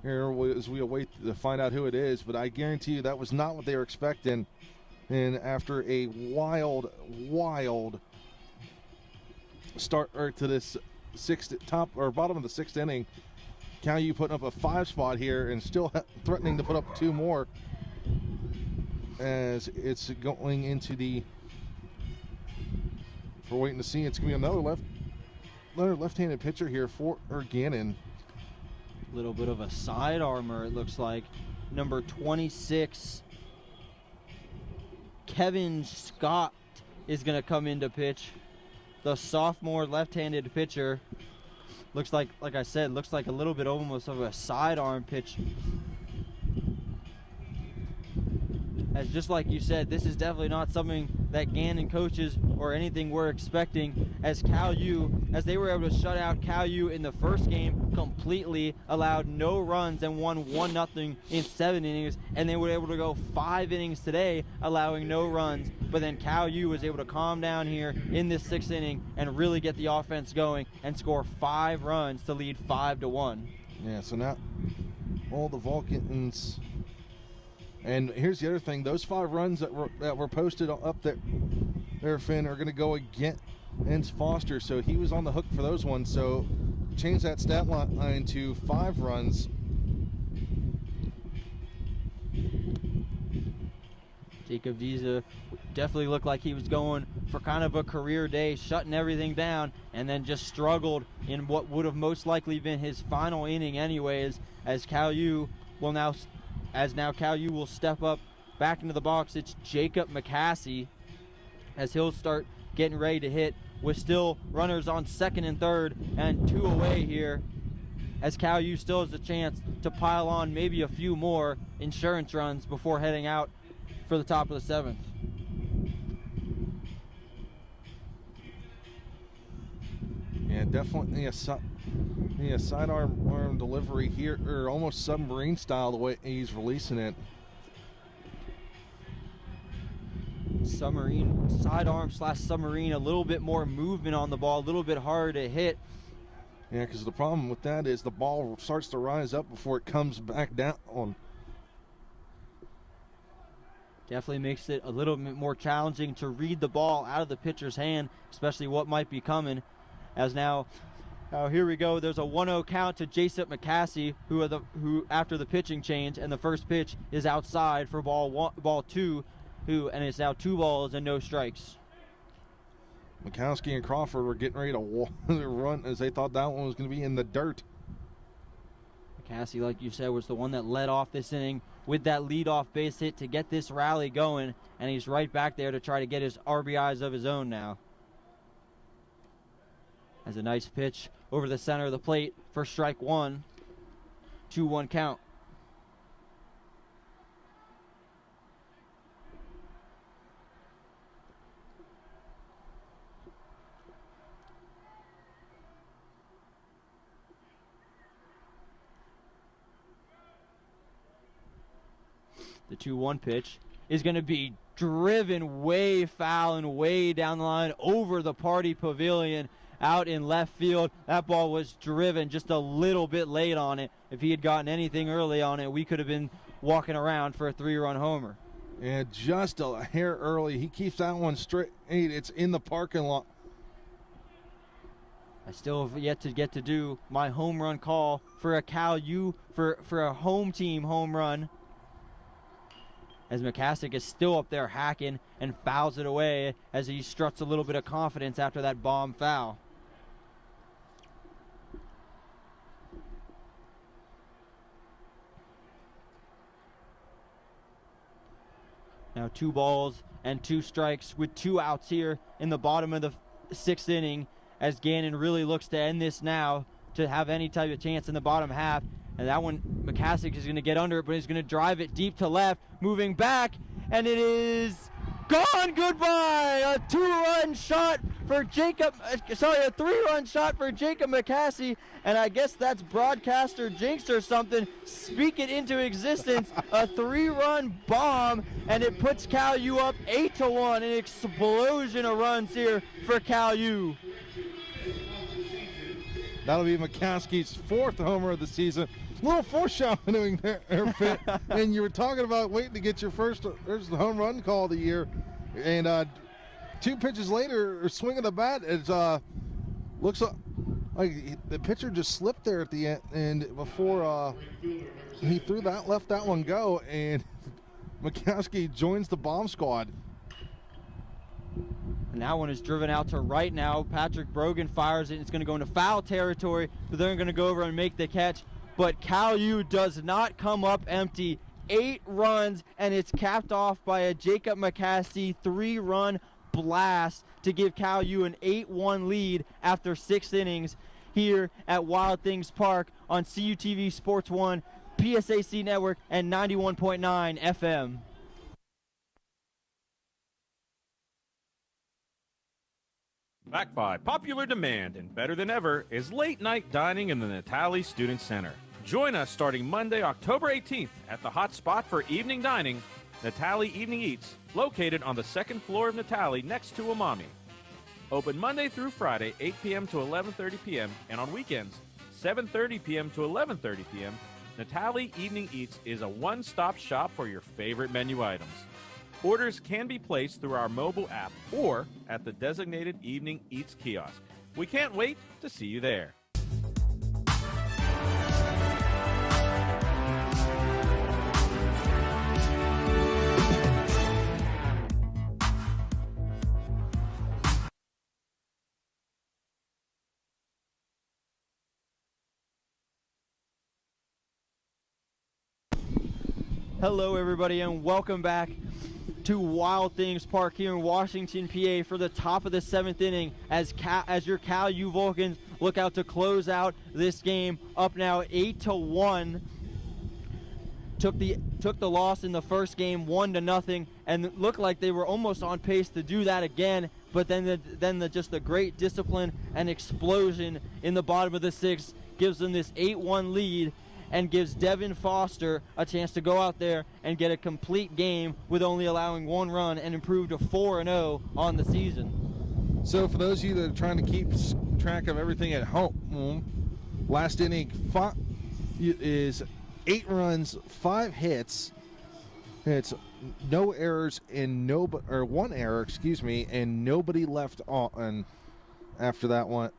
as we await to find out who it is, but I guarantee you that was not what they were expecting. And after a wild start to this bottom of the 6th inning, Cal U putting up a 5 spot here and still threatening to put up 2 more as it's going into the, we're waiting to see. It's going to be another left-handed pitcher here for Gannon. Little bit of a side armor, it looks like. Number 26, Kevin Scott is going to come into pitch. The sophomore left-handed pitcher. Looks like I said, looks like a little bit almost of a sidearm pitch. As just like you said, this is definitely not something that Gannon coaches or anything we're expecting, as Cal U, as they were able to shut out Cal U in the first game completely, allowed no runs and won 1-0 in 7 innings, and they were able to go 5 innings today allowing no runs. But then Cal U was able to calm down here in this 6th inning and really get the offense going and score 5 runs to lead 5-1. Yeah, so now all the Vulcans. And here's the other thing: those 5 runs that were posted up there, Finn, are going to go against Foster. So he was on the hook for those ones. So change that stat line to 5 runs. Jacob Visa definitely looked like he was going for kind of a career day, shutting everything down, and then just struggled in what would have most likely been his final inning anyways, as Cal U will now step up back into the box. It's Jacob McCaskey as he'll start getting ready to hit with still runners on 2nd and 3rd and 2 away here, as Cal U still has a chance to pile on maybe a few more insurance runs before heading out for the top of the 7th. Yeah, definitely a sidearm delivery here, or almost submarine style the way he's releasing it. Sidearm / submarine, a little bit more movement on the ball, a little bit harder to hit. Yeah, because the problem with that is the ball starts to rise up before it comes back down. Definitely makes it a little bit more challenging to read the ball out of the pitcher's hand, especially what might be coming. As now here we go. There's a 1-0 count to Jacob McCaskey, who after the pitching change, and the first pitch is outside for ball 2, and it's now 2 balls and no strikes. Mikowski and Crawford were getting ready to run as they thought that one was going to be in the dirt. McCaskey, like you said, was the one that led off this inning with that leadoff base hit to get this rally going, and he's right back there to try to get his RBIs of his own now. As a nice pitch over the center of the plate for strike 1. 2-1 count. The 2-1 pitch is going to be driven way foul and way down the line over the party pavilion out in left field. That ball was driven just a little bit late on it. If he had gotten anything early on it, we could have been walking around for a 3-run homer. Yeah, just a hair early. He keeps that one straight. It's in the parking lot. I still have yet to get to do my home run call for a Cal U, for a home team home run, as McCaskey is still up there hacking and fouls it away as he struts a little bit of confidence after that bomb foul. Now 2 balls and 2 strikes with 2 outs here in the bottom of the 6th inning, as Gannon really looks to end this now to have any type of chance in the bottom half. And that one, McCaskey is going to get under it, but he's going to drive it deep to left, moving back, and it is gone. Goodbye. A 2-run shot for a 3-run shot for Jacob McCaskey, and I guess that's broadcaster jinx or something. Speak it into existence. A 3-run bomb, and it puts Cal U up 8-1. An explosion of runs here for Cal U. That'll be McCaskey's 4th homer of the season. A little foreshadowing there, Fit. And you were talking about waiting to get your first home run call of the year. And 2 pitches later, swinging the bat, it looks The pitcher just slipped there at the end before he left that one go, and McCaskey joins the bomb squad. And that one is driven out to right now. Patrick Brogan fires it. It's going to go into foul territory, but they're going to go over and make the catch. But Cal U does not come up empty. 8 runs, and it's capped off by a Jacob McCaskey 3-run blast to give Cal U an 8-1 lead after 6 innings here at Wild Things Park on CUTV Sports 1, PSAC Network, and 91.9 FM. Backed by popular demand and better than ever is late night dining in the Natali Student Center. Join us starting Monday, October 18th at the hot spot for evening dining, Natali Evening Eats, located on the 2nd floor of Natali next to Umami. Open Monday through Friday, 8 p.m. to 11:30 p.m., and on weekends, 7:30 p.m. to 11:30 p.m., Natali Evening Eats is a one-stop shop for your favorite menu items. Orders can be placed through our mobile app or at the designated Evening Eats kiosk. We can't wait to see you there. Hello, everybody, and welcome back to Wild Things Park here in Washington, PA, for the top of the 7th inning as your Cal U Vulcans look out to close out this game. Up now 8-1. Took the loss in the first game 1-0, and it looked like they were almost on pace to do that again. But then just the great discipline and explosion in the bottom of the 6th gives them this 8-1 lead, and gives Devin Foster a chance to go out there and get a complete game with only allowing 1 run and improve to 4-0 on the season. So for those of you that are trying to keep track of everything at home, last inning is 8 runs, 5 hits. It's no errors and 1 error, and nobody left on after that one.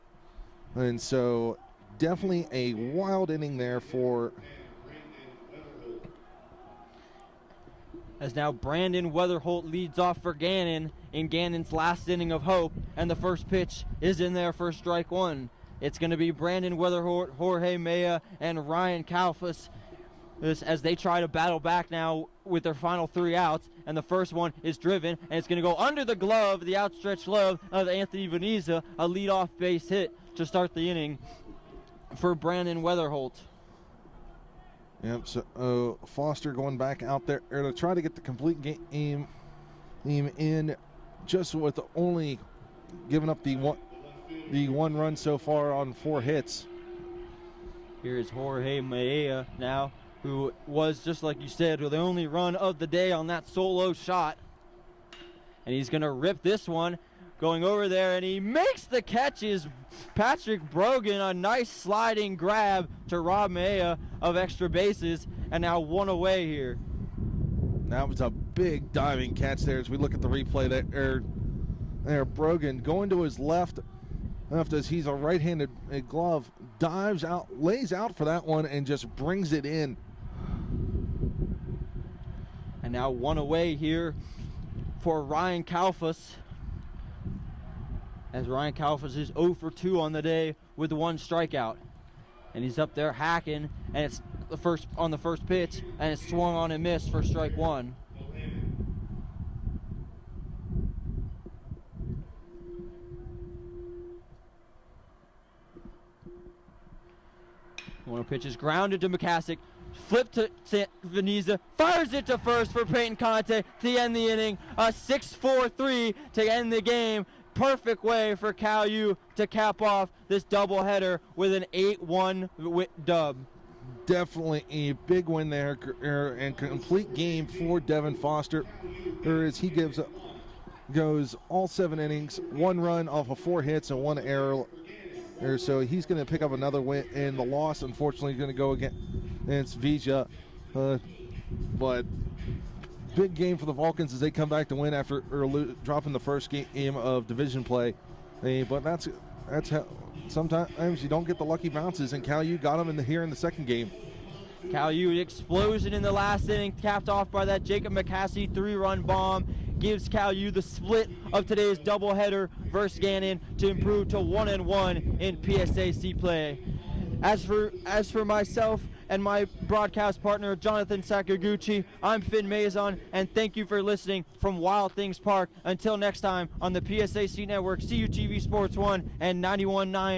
And so definitely a wild inning there for. As now Brandon Weatherholt leads off for Gannon in Gannon's last inning of hope, and the first pitch is in there for strike 1. It's going to be Brandon Weatherholt, Jorge Maya, and Ryan Kalfas as they try to battle back now with their final 3 outs, and the first one is driven, and it's going to go under the glove, the outstretched glove of Anthony Veneza, a leadoff base hit to start the inning for Brandon Weatherholt. Yep, so Foster going back out there to try to get the complete game in, just with only giving up the one run so far on 4 hits. Here is Jorge Maya now, who was, just like you said, the only run of the day on that solo shot. And he's going to rip this one. Going over there, and he makes the catches. Patrick Brogan, a nice sliding grab to Rob Maya of extra bases, and now 1 away here. That was a big diving catch there as we look at the replay there. Brogan going to his left as he's a right-handed glove, dives out, lays out for that one, and just brings it in. And now 1 away here for Ryan Kalfas, as Ryan Kalfas is 0 for 2 on the day with 1 strikeout. And he's up there hacking, and it's on the first pitch, and it's swung on and missed for strike 1. One pitch is grounded to McCaskick, flip to Veneza, fires it to first for Peyton Conte to end the inning. A 6-4-3 to end the game. Perfect way for Cal U to cap off this doubleheader with an 8-1 dub. Definitely a big win there, and complete game for Devin Foster, as he goes all 7 innings, 1 run off of 4 hits and 1 error. So he's going to pick up another win, and the loss, unfortunately, is going to go against Vija. But big game for the Vulcans as they come back to win after dropping the first game of division play. But that's that's how sometimes you don't get the lucky bounces, and Cal U got them here in the second game. Cal U explosion in the last inning, capped off by that Jacob McCaskey 3-run bomb, gives Cal U the split of today's doubleheader versus Gannon to improve to 1-1 in PSAC play. As for myself and my broadcast partner Jonathan Sakaguchi, I'm Finn Mazon, and thank you for listening from Wild Things Park. Until next time on the PSAC Network, CUTV Sports 1 and 91.9.